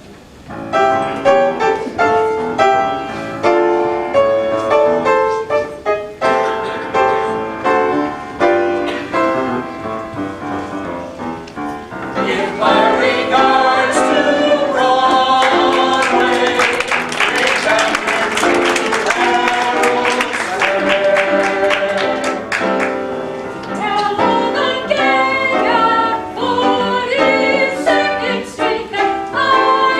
Give my regards to Broadway, reach out to Harold Tell all the gang at 42nd Street that I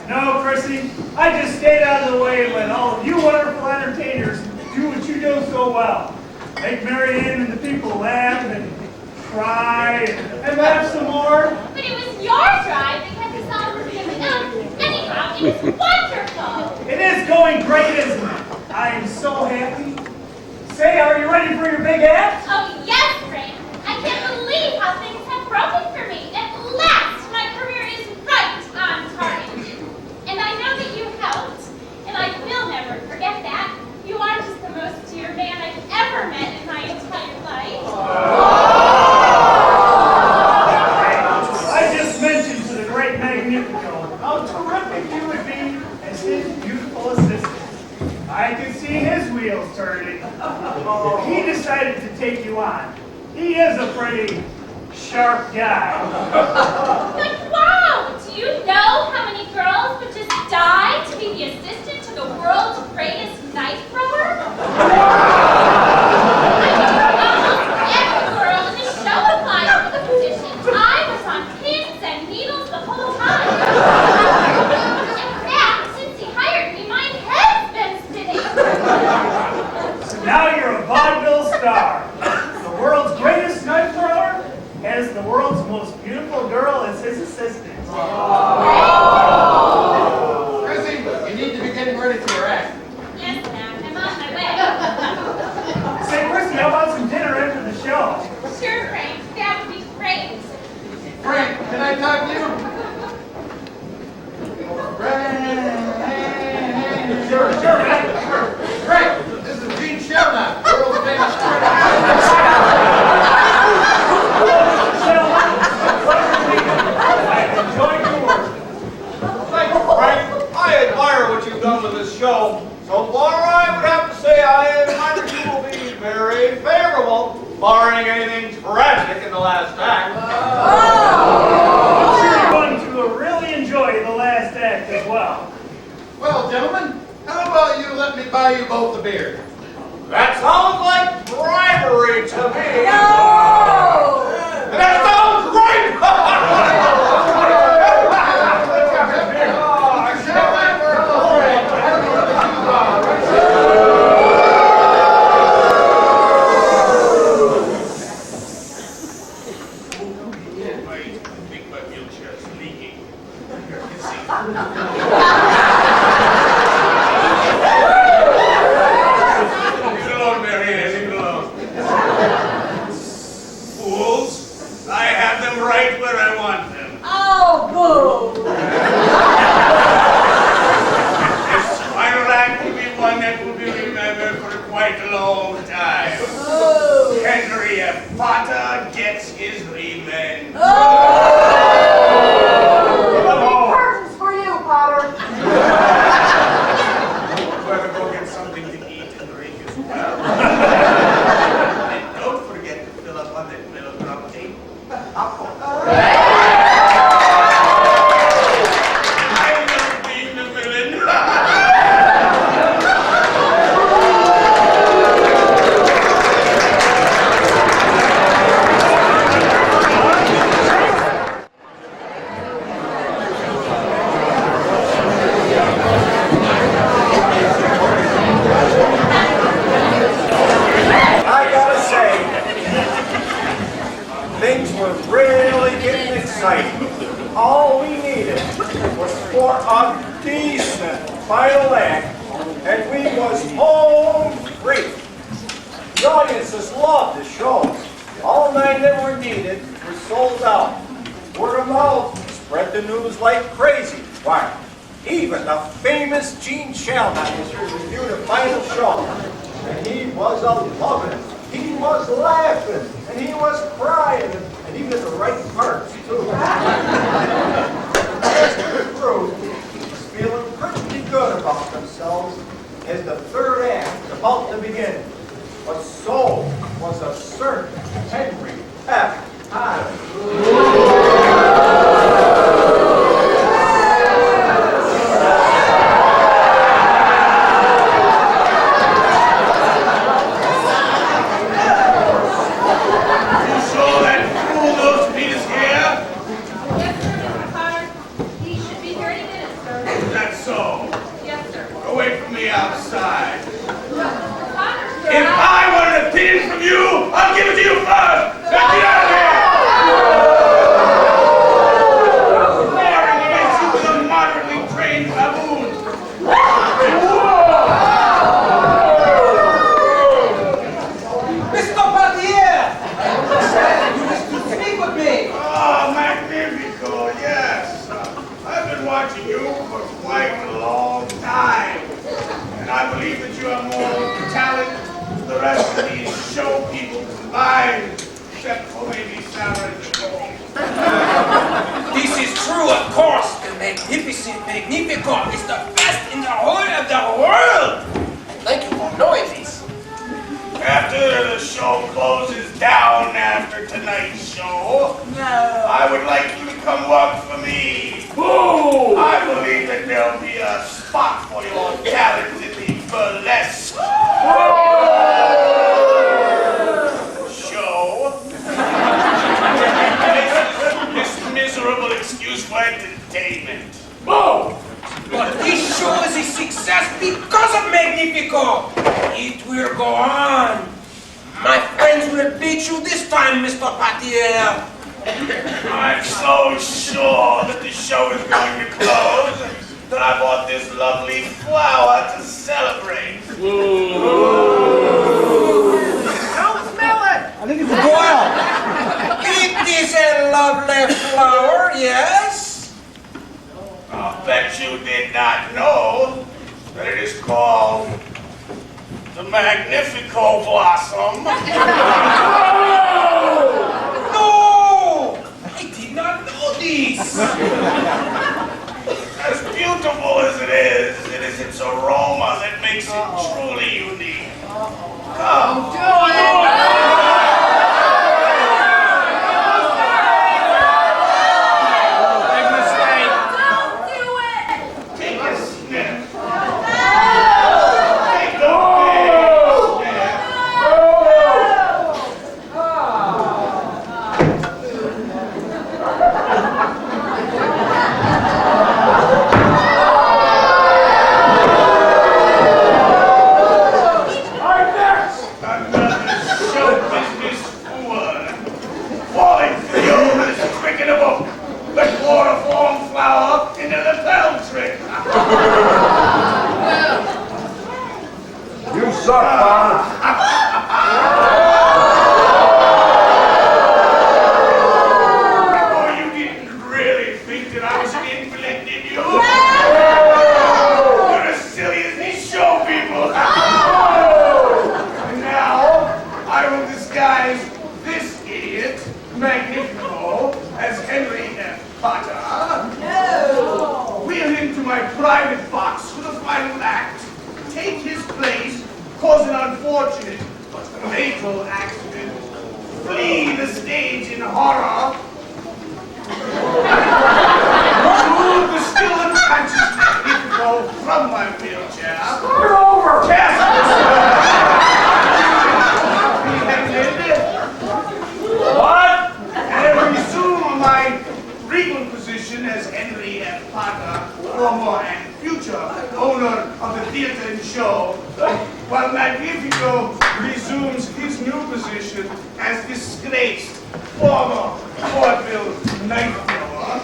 No, Chrissy, I just stayed out of the way and let all of you wonderful entertainers do what you do so well. Make Mary Ann and the people laugh and cry and laugh some more. But it was your drive that kept us all from giving up. Anyhow, it was wonderful. It is going great, isn't it? I am so happy. Say, are you ready for your big act? Oh, yes, Frank. I can't believe how things have broken for me. At last, my career is right on target. And I know that you helped, and I will never forget that. You are just the most dear man I've ever met in my entire life. I just mentioned to the great Magnifico how terrific you would be as his beautiful assistant. I could see his wheels turning. He decided to take you on. He is a pretty sharp guy. But wow! Do you know how many girls would just die to be the assistant to the world's greatest knife thrower? Almost every girl in the show applied for the position. I was on pins and needles the whole time. In fact, since he hired me, my head's been spinning. So now you're a vaudeville star. The world's greatest knife thrower has the world's most beautiful girl as his assistant. Chrissy, you need to be getting ready for your act. Yes, ma'am. I'm on my way. Say, Chrissy, how about some dinner after the show? Sure, Frank. That would be great. Frank, can I talk to you? Frank. Sure. Frank, this is Gene Shelnut, world famous Frank, I admire what you've done with this show. So far, I would have to say I admire you will be very favorable, barring anything tragic in the last act. I'm sure you're going to really enjoy the last act as well. Well, gentlemen, how about you let me buy you both a beer? That sounds like bribery to me. No! That sounds great! I think my wheelchair is leaking. Leave it alone, Marianne, leave it alone. Fools, I have them right where I want them. Oh, boo! This final act will be one that will be remembered for quite a long time. Oh! Henrietta Potter gets his revenge. Curtains for you, Potter. Better go get something to eat and drink as well. And don't forget to fill up on that melodrama tape. I love being the villain. I gotta say, things were really getting exciting. All we needed was for a decent final act, and we was home free. The audiences loved the show. All 9 that were needed were sold out. Word of mouth spread the news like crazy. Why, even the famous Gene Shelnut was here to review the final show. And he was a-loving it. He was laughing, and he was crying, and he did the right parts, too. The rest of the crew was feeling pretty good about themselves as the third act was about to begin. But so was a certain Henry F. Potter. You saw that fool knows Peter's here? Yes, sir, Mr. Potter. He should be here any minute, sir. Is that so? Yes, sir. Wait for me outside. Father, If I want an opinion from you, I'll give it to you first. Now get out of here! Warring against you with a moderately trained baboon. Mr. Patier! You wish to speak with me? Oh, magnifico, yes. I've been watching you for quite a long time. And I believe that you have more talent than the rest of these show people combined, except for maybe Sarah and Nicole. This is true, of course. The magnificent Magnifico is the best in the whole of the world. Thank you for knowing this. After the show closes down after tonight's show, I would like you to come work for me. Boo! I believe that there'll be a spot for your talent in the burlesque show. This miserable excuse for entertainment. Oh! But this show is a success because of Magnifico. It will go on. My friends will beat you this time, Mr. Patier. I'm so sure that the show is going to close that I bought this lovely flower to celebrate. Don't smell it! I think it's a boil. It is a lovely flower, yes? I'll bet you did not know that it is called the Magnifico Blossom. No! I did not know this. As beautiful as it is its aroma that makes it truly unique. Come, do Take a sniff. Take a big Another show business fool. Falling for you is quick in a book. The chloroform flower into the bell trick. You suck, Father. Oh, you didn't really think that I was an invalid, did you? You're as silly as these show people. And now, I will disguise this idiot, Magnifico, as Henry F. Potter. Wheel him to my private box for the final act. Take his place, cause an unfortunate but fatal accident. Flee the stage in horror. Remove the still unconscious Magnifico from my wheelchair. Start over! What? And resume my regal position as Henry F. Potter, former and future owner of the theater and show, while Magnifico resumes his new position as disgraced former vaudeville night blower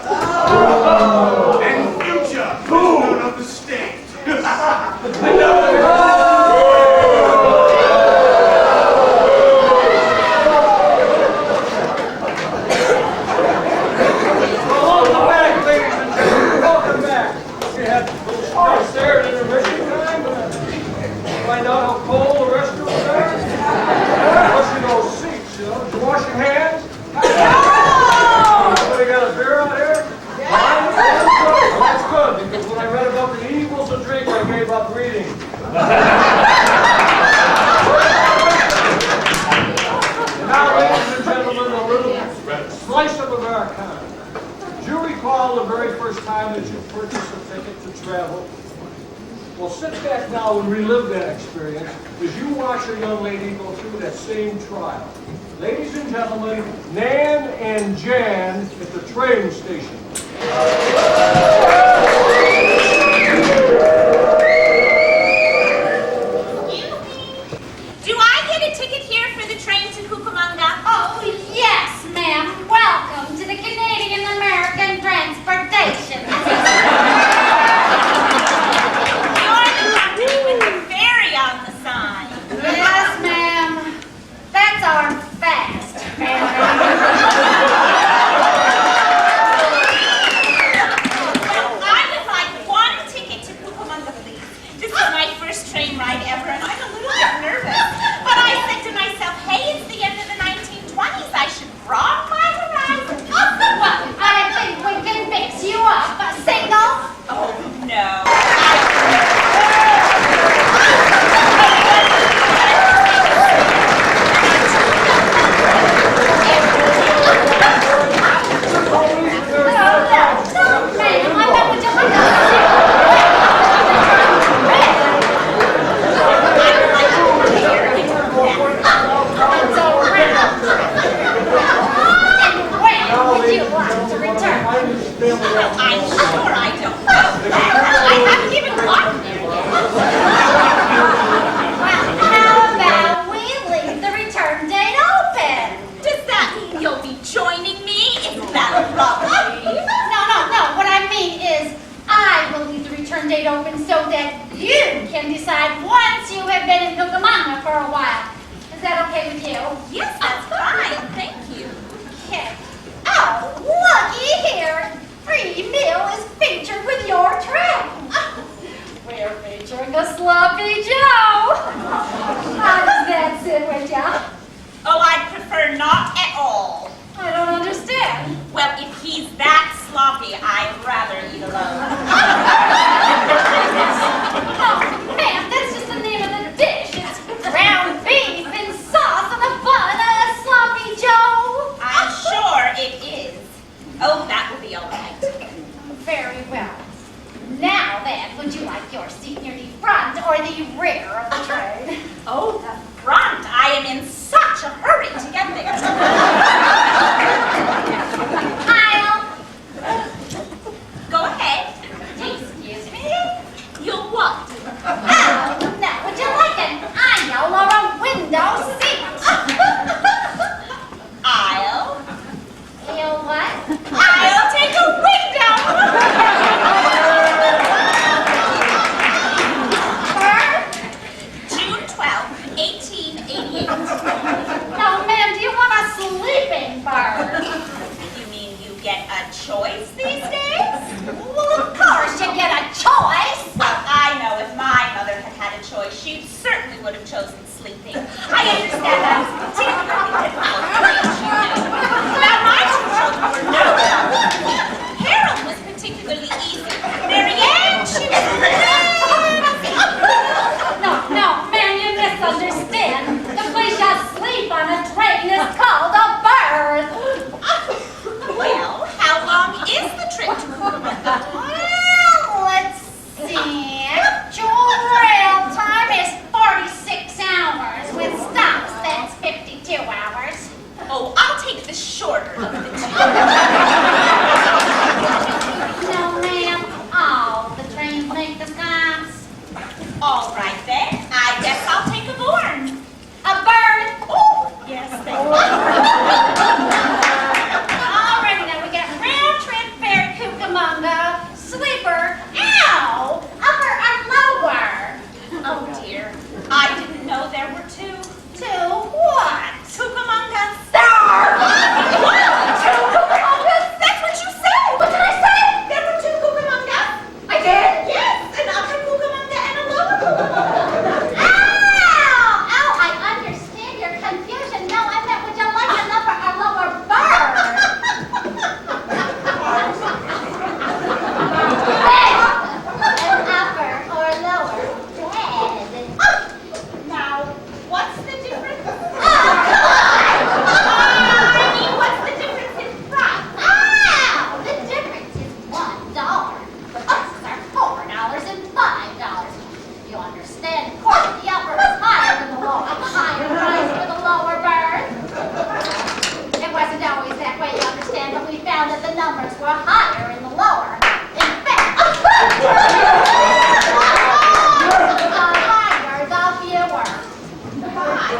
and future prisoner of the state. Welcome back, ladies and gentlemen. Welcome back. We had a little spice there at intermission time. Find out how cold the restrooms are. Washing those seats, you know. Did you wash your hands? Somebody got a beer out here? That's good, because when I read about the evils of drink, I gave up reading. Now, ladies and gentlemen, a little slice of Americana. Do you recall the very first time that you purchased a ticket to travel? Well, sit back now and relive that experience as you watch a young lady go through that same trial. Ladies and gentlemen, Nan and Jan at the train station. it open so that you can decide once you have been in Cucamonga for a while. Is that okay with you? Yes, that's fine. Thank you. Okay. Oh, looky here. Free meal is featured with your tray. We're featuring a sloppy Joe. How does that sit with ya? Oh, I'd prefer not at all. I don't understand. Well, if he's that sloppy, I'd rather eat alone. Oh, ma'am, that's just the name of the dish. It's ground beef in sauce on a bun, a sloppy Joe. I'm sure it is. Oh, that will be all right. Very well. Now then, would you like your seat near the front or the rear of the train? Oh, the front. I am in such a hurry to get there. I'll... Go ahead. Excuse me? You'll what? Oh, now, would you like an aisle or a window seat? I'll what? I'll take a June 12, 1888. No, ma'am, do you want a sleeping bird? You mean you get a choice these days? Well, of course you get a choice. Well, I know if my mother had had a choice, she certainly would have chosen sleeping. I understand that was particularly difficult to reach, you know. Now, my two children were no trouble. Harold was particularly easy. Marianne, she was No, ma'am, you misunderstand. The place you sleep on a train is called a berth. Well, how long is the trip to Cucamonga? Well, let's see. Actual rail time is 46 hours. With stops, that's 52 hours. Oh, I'll take the shorter of the two. No, ma'am. All the trains make the stops. All right, then. I guess I'll take a born. A berth. Oh, yes, thank you. Alrighty, now we got round trip fare Cucamonga, sleeper, ow, upper or lower. Oh, dear. I didn't know there were two. Two what? Cucamonga. What? Two Cucamongas? That's what you said. What did I say? There were two Cucamongas. I did? Yes, an upper Cucamonga and a lower Cucamonga. Ow, I understand your confusion. No, I meant would you like an upper or lower berth? An upper or lower bed. Now, what's the difference? I mean, what's the difference in price? Oh, the difference is $1. The buses are $4 and $5. You understand? Of course, the upper is higher than the lower. A higher price for the lower berth. It wasn't always that way, you understand, but we found that the numbers were higher in the lower. In fact, the higher, the fewer.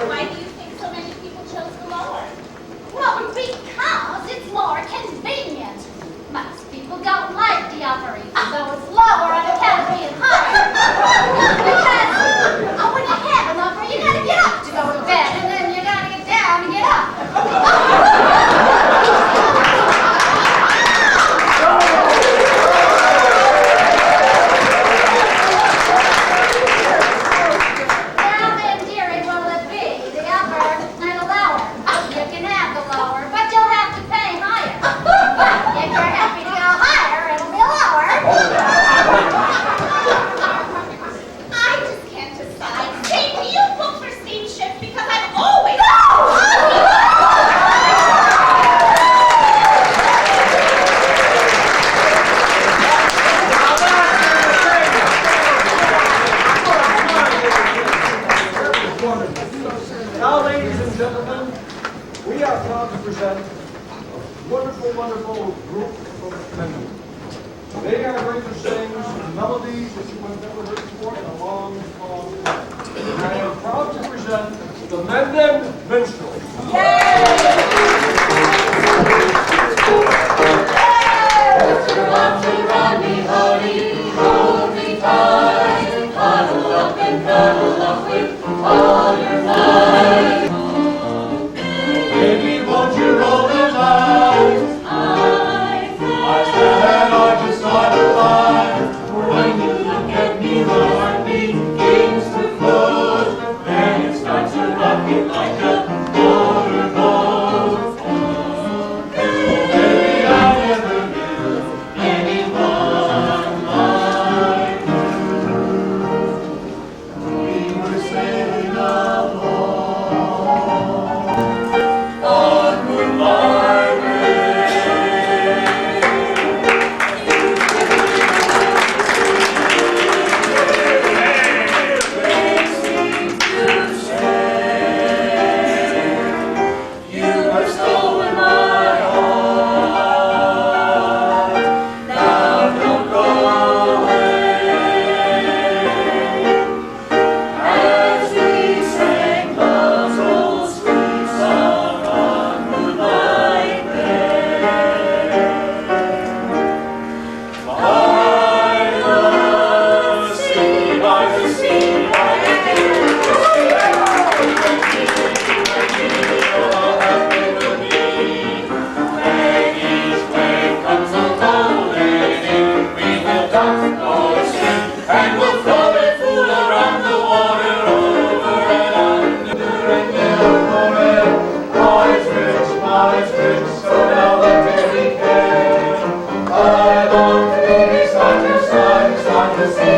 Why do you think so many people chose the lower? Well, because it's more convenient. Most people don't like the upper, even though it's lower on account of being higher. Because when you have an upper, you gotta get up to go to bed, and then you gotta get down to get up. Now then, dearie, will it be the upper and the lower? You can have the lower, but you'll have to pay higher. But if you're happy to go higher, it'll be lower. I just can't decide. Say, do you book for steamship? Because I'm always... Now, ladies and gentlemen, we are proud to present a wonderful, wonderful group from Mendon. They are going to sing melodies that you have never heard before in a long, long time. And I am proud to present the Mendon Minstrels. Hold me tight.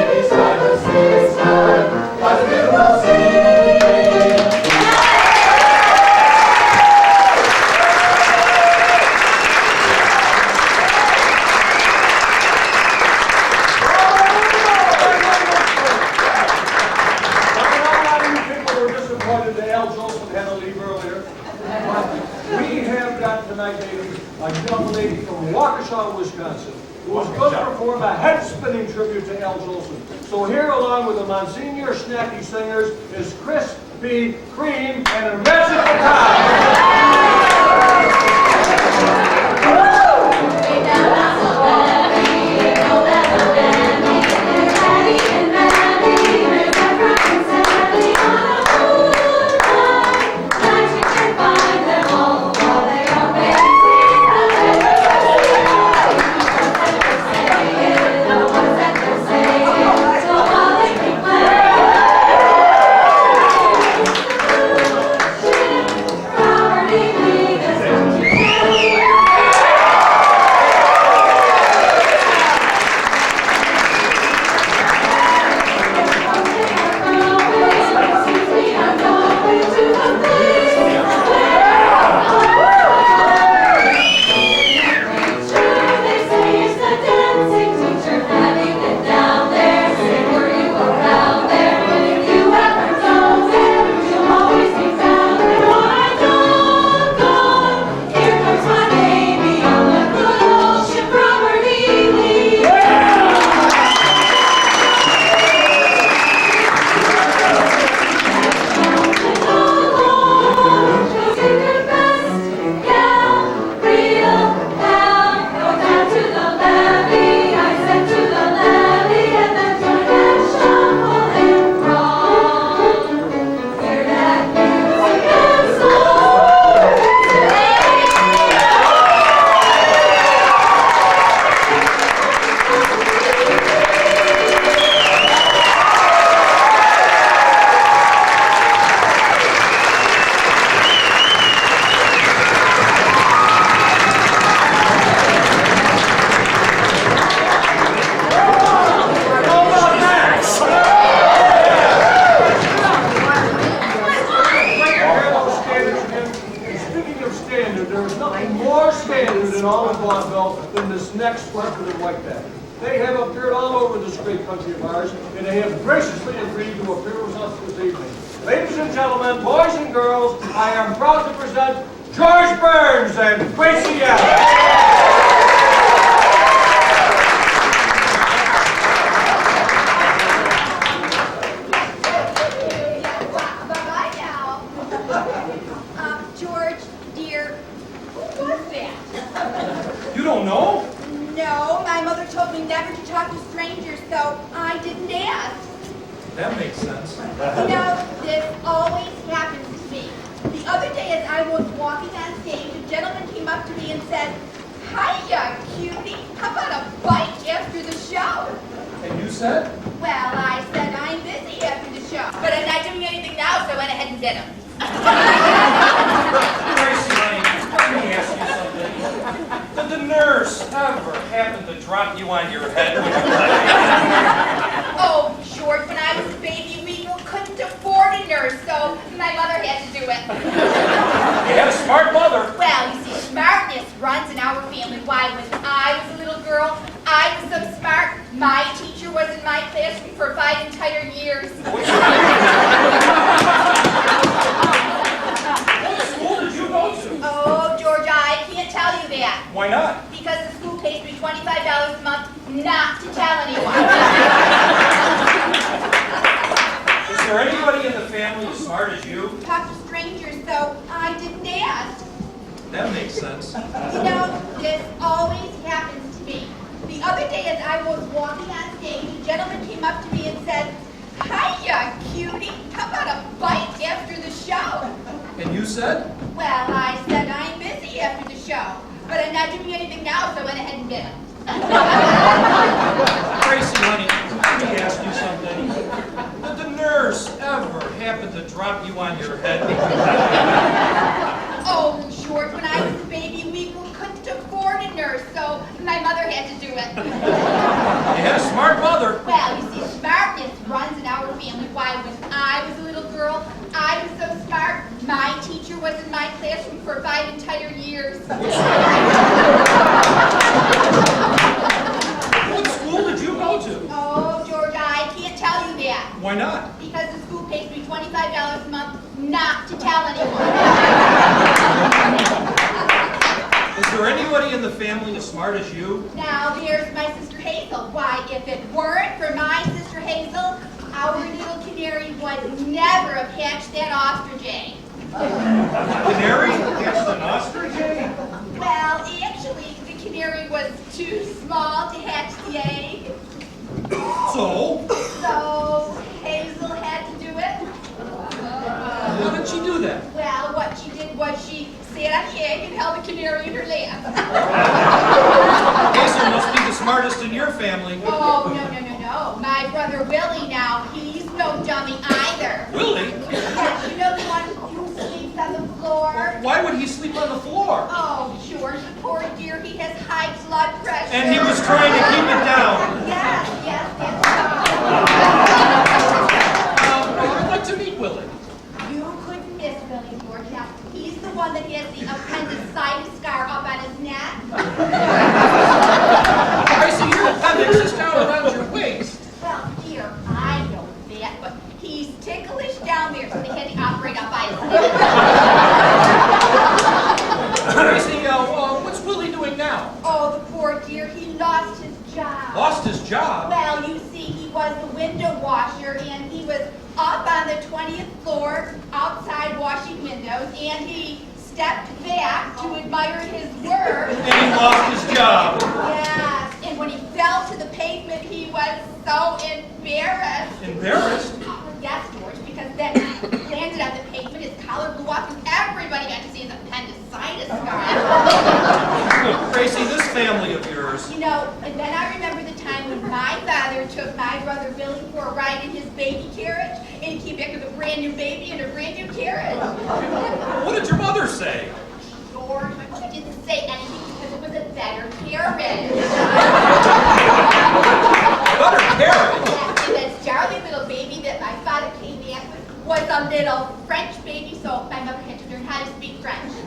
beside the sea sky, by the beautiful sea. Tonight, ladies, a young lady from Waukesha, Wisconsin, who was going to perform a head-spinning tribute to Al Jolson. So here, along with the Monsignor Snacky Singers, is Krispy Kreme and a magical time. In all of Vaudeville than this next president like that. They have appeared all over this great country of ours, and they have graciously agreed to appear with us this evening. Ladies and gentlemen, boys and girls, I am proud to present George Burns and Gracie Allen. Don't know? No, my mother told me never to talk to strangers, so I didn't ask. That makes sense. You know, this always happens to me. The other day as I was walking on stage, a gentleman came up to me and said, "Hiya, cutie, how about a bite after the show?" And you said? Well, I said I'm busy after the show, but I'm not doing anything now, so I went ahead and did him. Gracie, honey, let me ask you something. Did the nurse ever happen to drop you on your head? Oh, George, when I was a baby, we couldn't afford a nurse, so my mother had to do it. You had a smart mother. Well, you see, smartness runs in our family. Why, when I was a little girl, I was so smart, my teacher was in my classroom for 5 entire years. What school did you go to? Oh, George, I can't tell you that. Why not? Because the school pays me $25 a month not to tell anyone. Is there anybody in the family as smart as you? Talk to strangers, though, I didn't ask. That makes sense. You know, this always happens to me. The other day as I was walking on stage, a gentleman came up to me and said, "Hiya, cutie, how about a bite after the show?" And you said? Well, I said I'm busy after the show, but I'm not doing anything now, so I went ahead and did it. Gracie, honey, let me ask you something. Did the nurse ever happen to drop you on your head? Oh, George, when I was a baby, we couldn't afford a nurse, so my mother had to do it. You had a smart mother. Well, you see, Why not? Because the school pays me $25 a month not to tell anyone. Is there anybody in the family as smart as you? Now, there's my sister Hazel. Why, if it weren't for my sister Hazel, our little canary would never have hatched that ostrich egg. Canary hatched an ostrich egg? Well, actually, the canary was too small to hatch the egg. So? So, Hazel had to do it. How did she do that? Well, what she did was she sat on the egg and held the canary in her lap. Hazel must be the smartest in your family. Oh, no. My brother Willie now, he's no dummy either. Willie? Yes, you know the one who sleeps on the floor? Why would he sleep on the floor? Oh, George, the poor dear, he has high blood pressure. And he was trying to keep it down. Yes, that's I'd like to meet Willie. You couldn't miss Willie, George. Now, he's the one that has the appendicitis scar up on his neck. I see your appendix is down around your waist. Well, dear, I know that, but he's ticklish down there, so they had to operate up by his Gracie, what's Willie doing now? Oh, the poor dear, he lost his job. Lost his job? Well, you see, he was the window washer, and he was up on the 20th floor, outside washing windows, and he stepped back to admire his work. And he lost his job. Yes, and when he fell to the pavement, he was so embarrassed. Embarrassed? Yes, George, because then he landed on the pavement, his collar blew off, and everybody got to see his appendicitis scar. Gracie, this family of yours. You know, and then I remember the time when my father took my brother Billy for a ride in his baby carriage, and he came back with a brand new baby and a brand new carriage. What did your mother say? George, my mother didn't say anything because it was a better carriage. Better carriage? Yes, and that jolly little baby that my father came back with was a little French baby, so my mother had to learn how to speak French. So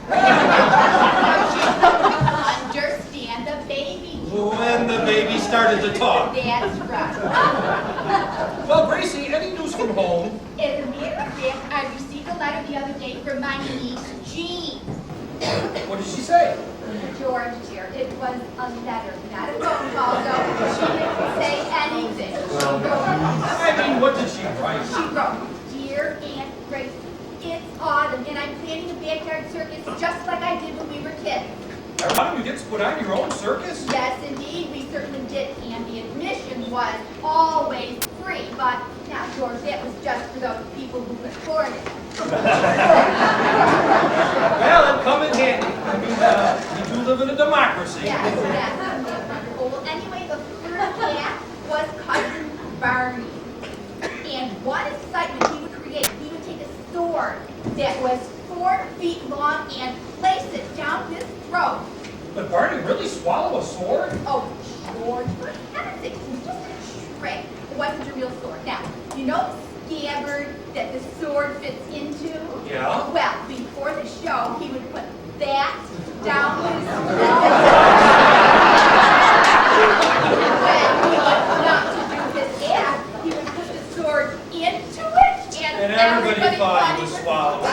she couldn't understand the baby. When the baby started to talk. That's right. Well, Gracie, any news from home? As a matter of fact, I received a letter the other day from my niece, Jean. What did she say? George, dear, it was a letter, not a phone call, so she didn't say anything. I mean, what did she write? She wrote, Dear Aunt Grace, it's autumn, and I'm planning a backyard circus just like I did when we were kids. How did you get to put on your own circus? Yes, indeed, we certainly did, and the admission was always free, but now, George, that was just for those people who could afford it. Well, it come in handy. I mean, we do live in a democracy. Yes, wonderful. Well, anyway, the third cat was Cousin Barney. And what excitement he would create. He would take a sword that was 4 feet long and place it down his throat. But Barney really swallow a sword? Oh, George, for heaven's sake, it was just a trick. It wasn't a real sword. Now, you know the scabbard that the sword fits into? Yeah. Well, before the show, he would put that down his throat. When he was not to do his act, he would put the sword into it, And everybody thought he was swallowing it.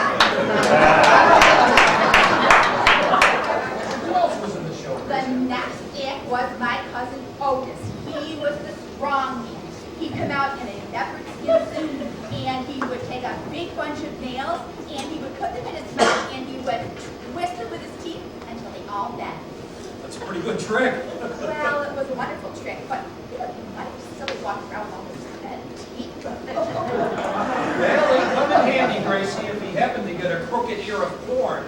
Who else was in the show? The next act was my cousin Otis. He was the strong man. He'd come out in a leopard skin suit, and he would take a big bunch of nails, and he would put them in his mouth, and he would twist them with his teeth until they all met. That's a pretty good trick. Well, it was a wonderful trick, but you know, why don't you silly walk around with all those red teeth? Well, it come in handy, Gracie, if he happened to get a crooked ear of corn.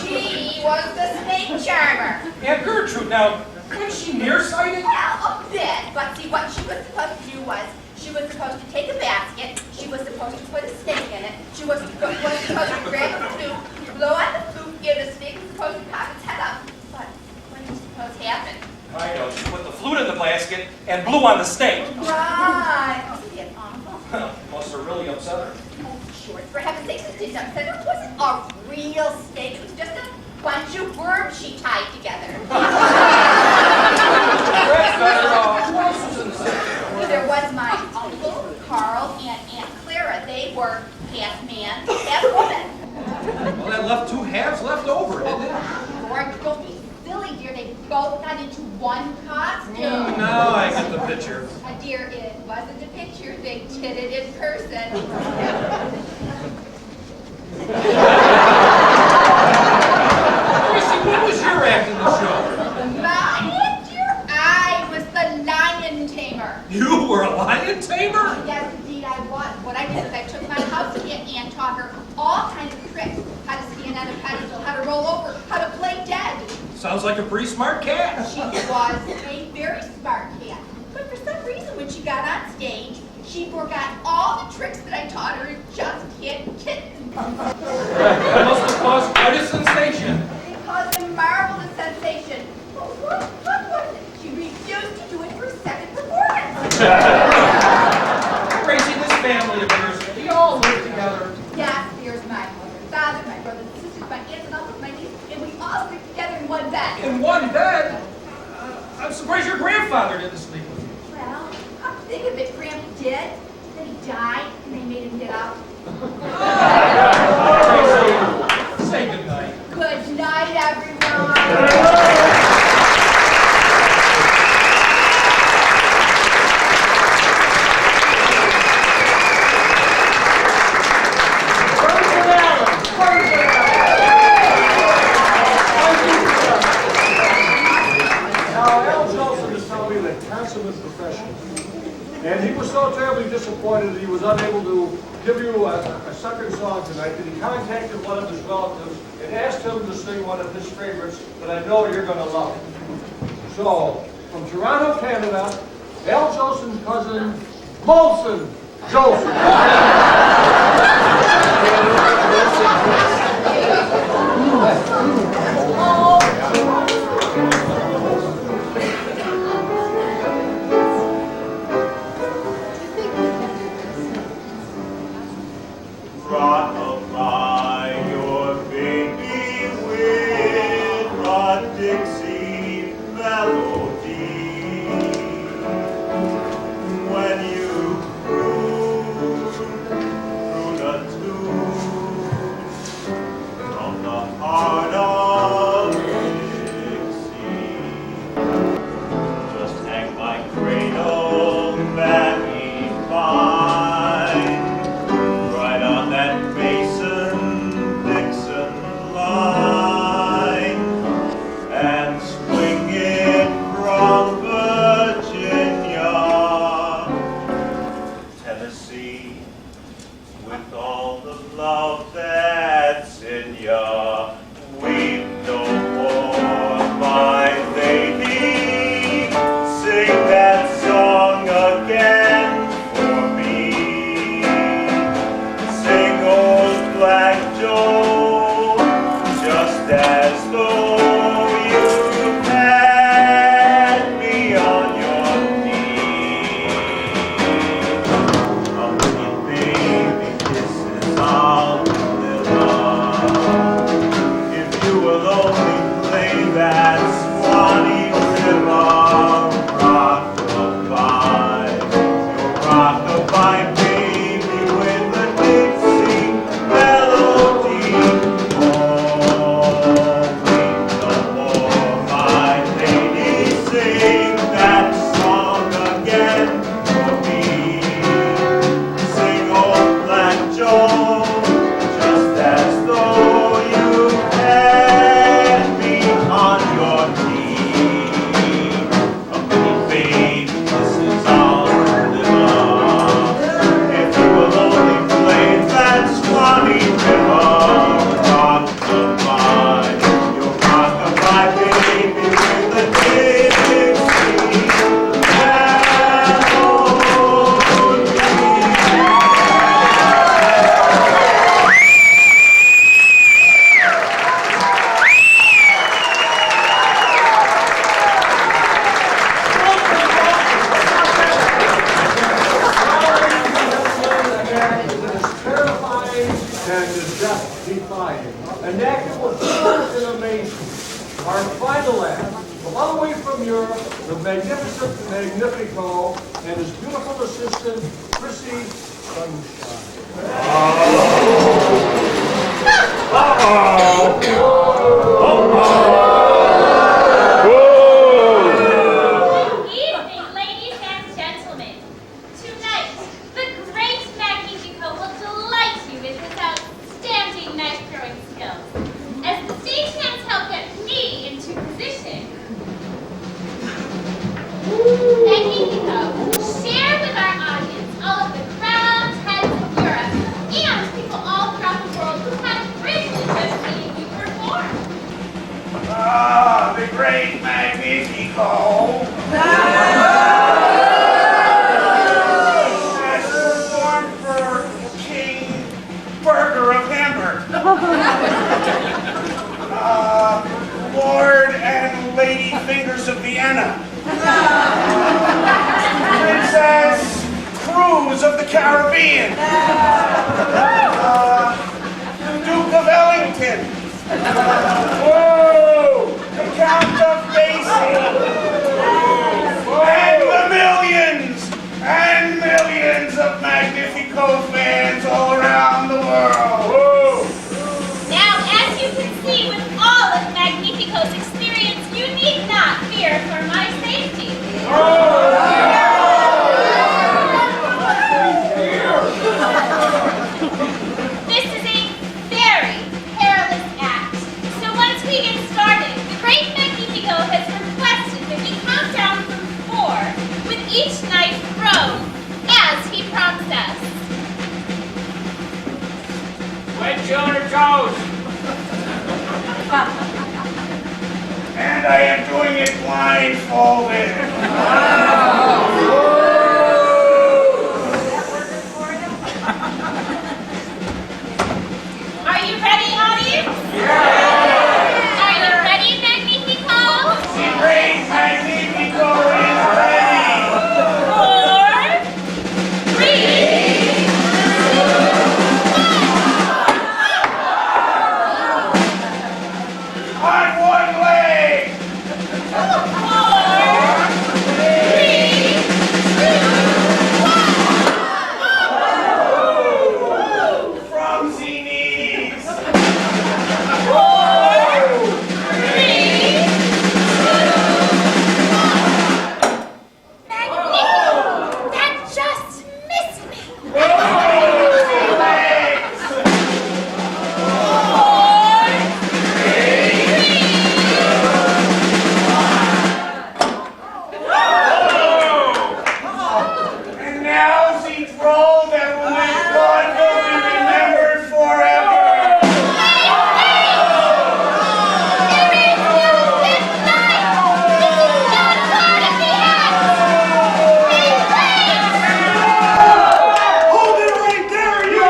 She was the snake charmer. Aunt Gertrude, now, was she nearsighted? Well, a bit, but see, what she was supposed to do was, she was supposed to take a basket, she was supposed to put a snake in it, she was supposed to grab a flute, blow on the flute, and the snake was supposed to pop its head up. But what do you suppose happened? I know, she put the flute in the basket and blew on the snake. Right. Mrs. said it wasn't a real snake. It was just a bunch of worms she tied together. There was my uncle, Carl, and Aunt Clara. They were half man, half woman. Well, that left two halves left over, didn't it? George, don't be silly, dear. They both got into one costume. Now I get the picture. Dear, it wasn't a picture. They did it in person. Gracie, what was your act in the show? Mine, dear? I was the lion tamer. You were a lion tamer? Yes, indeed, I was. What I did is I took my house cat and taught her all kinds of tricks. How to stand on a pedestal, how to roll over, how to play dead. Sounds like a pretty smart cat. She was a very smart cat. But for some reason, when she got on stage, she forgot all the tricks that I taught her and just hit kittens. That must have caused quite a sensation. It caused a marvelous sensation. But what was it? She refused to do it for second performance. Gracie, this family of yours, we all live together. Yes, here's my mother, father, my brothers and sisters, my aunts and uncles, my nieces, and we all sleep together in one bed. In one bed? I'm surprised your grandfather didn't sleep with you. Well, come to think of it, Grandpa did. Then he died, and they made him get out. Say good night. Good night, everyone. And he was so terribly disappointed that he was unable to give you a second song tonight that he contacted one of his relatives and asked him to sing one of his favorites that I know you're going to love. So, from Toronto, Canada, Al Jolson's cousin, Molson Jolson. Rock-a-bye your baby with a Dixie melody. When you croon the tune from the heart of Dixie, just hang my cradle, Mammy fine. Right on that Mason-Dixon line, and swing it from Virginia, Tennessee, with all the love that's in ya. Weep no more, my lady, sing that song again for me. Sing old Black Joe, just as though you had me on your knee. A little baby kisses all love. If you will only play that Swanee River rock-a-bye, your rock-a-bye baby with a Dixie melody. Oh, weep no more, my lady, sing that song again for me. Sing old Black Joe, just as though you had me on your knee. A pretty baby, this is all the love. Jackson, Chrissy Sunshine. Good evening, ladies and gentlemen. Tonight, the great Magnifico will delight you with his outstanding knife-throwing skills. As the stagehands help get me into position, Magnifico, share with our audience all of the crowns, heads of Europe, and people all throughout the world who have the privilege of seeing you perform. Ah, the great Magnifico. Has performed for King Burger of Hamburg. Lord and Lady Fingers of Vienna. Princess Cruz of the Caribbean. The Duke of Ellington. Whoa! The Count of Basie. And the millions of Magnifico fans all around the world. Now, as you can see, with all of Magnifico's experience, you need not fear for my safety. This is a very perilous act. So once we get started, the great Magnifico has requested that we count down from 4 with each knife thrown, as he promised us. Wet you on her toes. And I am doing it blindfolded. Are you ready, audience? Are you ready, Magnifico? The great Magnifico is ready. 4, 3, 2, 1. On one leg. 4, 3, 2, 1. From the knees. 4, 3, 2, 1. Magnifico! That just missed me. 4, 3, 2, 1. And now the throw that will make vaudeville be remembered forever. Hold it right there, you!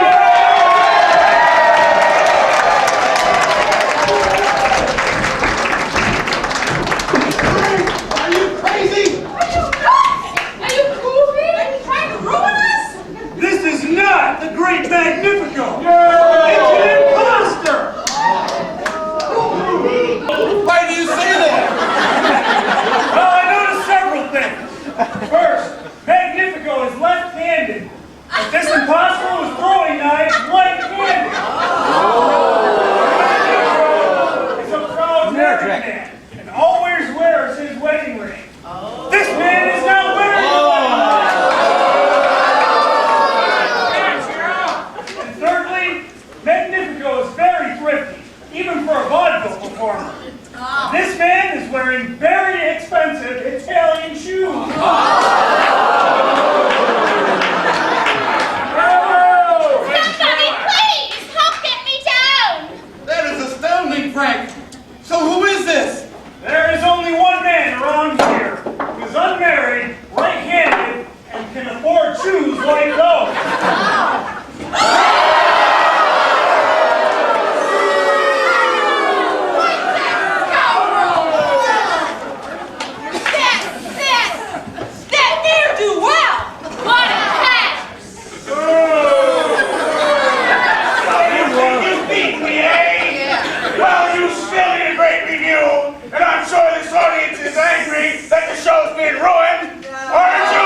Are you crazy? Are you nuts? Are you goofy? Are you trying to ruin us? This is not the great Magnifico! It's an imposter! Why do you say that? Well, I noticed several things. First, Magnifico is left-handed, but this imposter was throwing knives right-handed. He's a proud married man and always wears his wedding ring. This man is not wearing a wedding ring. And thirdly, Magnifico is very thrifty, even for a vaudeville performer. This man is wearing very expensive Italian shoes. Somebody please help get me down. That is astounding, Frank. So who is this? There is only one man around here who is unmarried, right-handed, and can afford shoes like those. That ne'er-do-well! What a pass! You beat me, eh? Well, you still need a great review, and I'm sure this audience is angry that the show's been ruined, aren't you?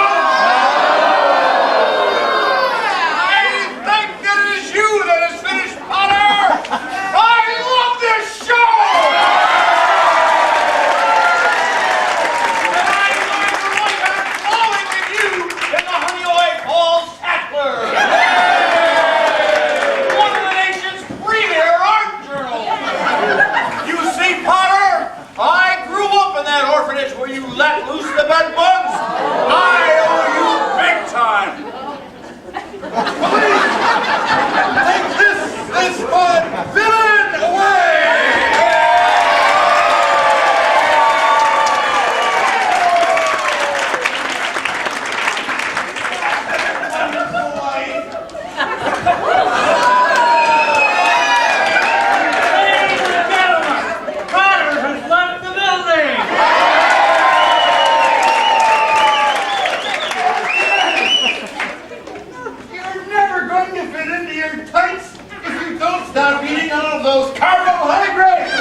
those carbohydrates!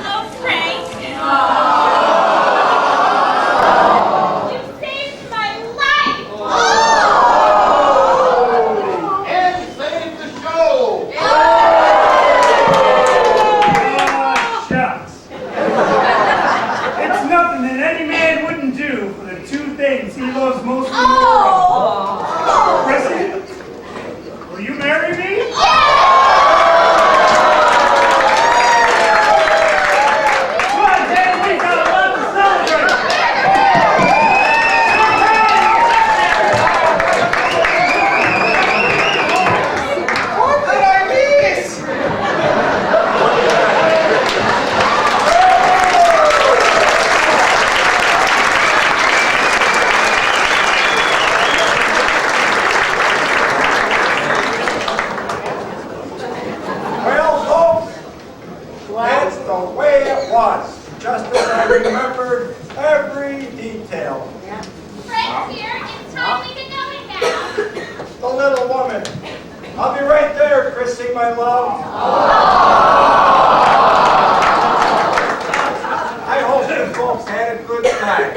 Oh, Frank. You saved my life. And save the show! Shucks. It's nothing that any man wouldn't do for the two things he loves most in the world. Chrissy, will you marry me? Come on, Dan, we got a lot to celebrate. What did I miss? Well, folks, that's the way it was. Just as I remembered every detail. Frank's here. It's time we get going now. The little woman. I'll be right there, Chrissy, my love. I hope you folks had a good time.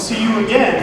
See you again.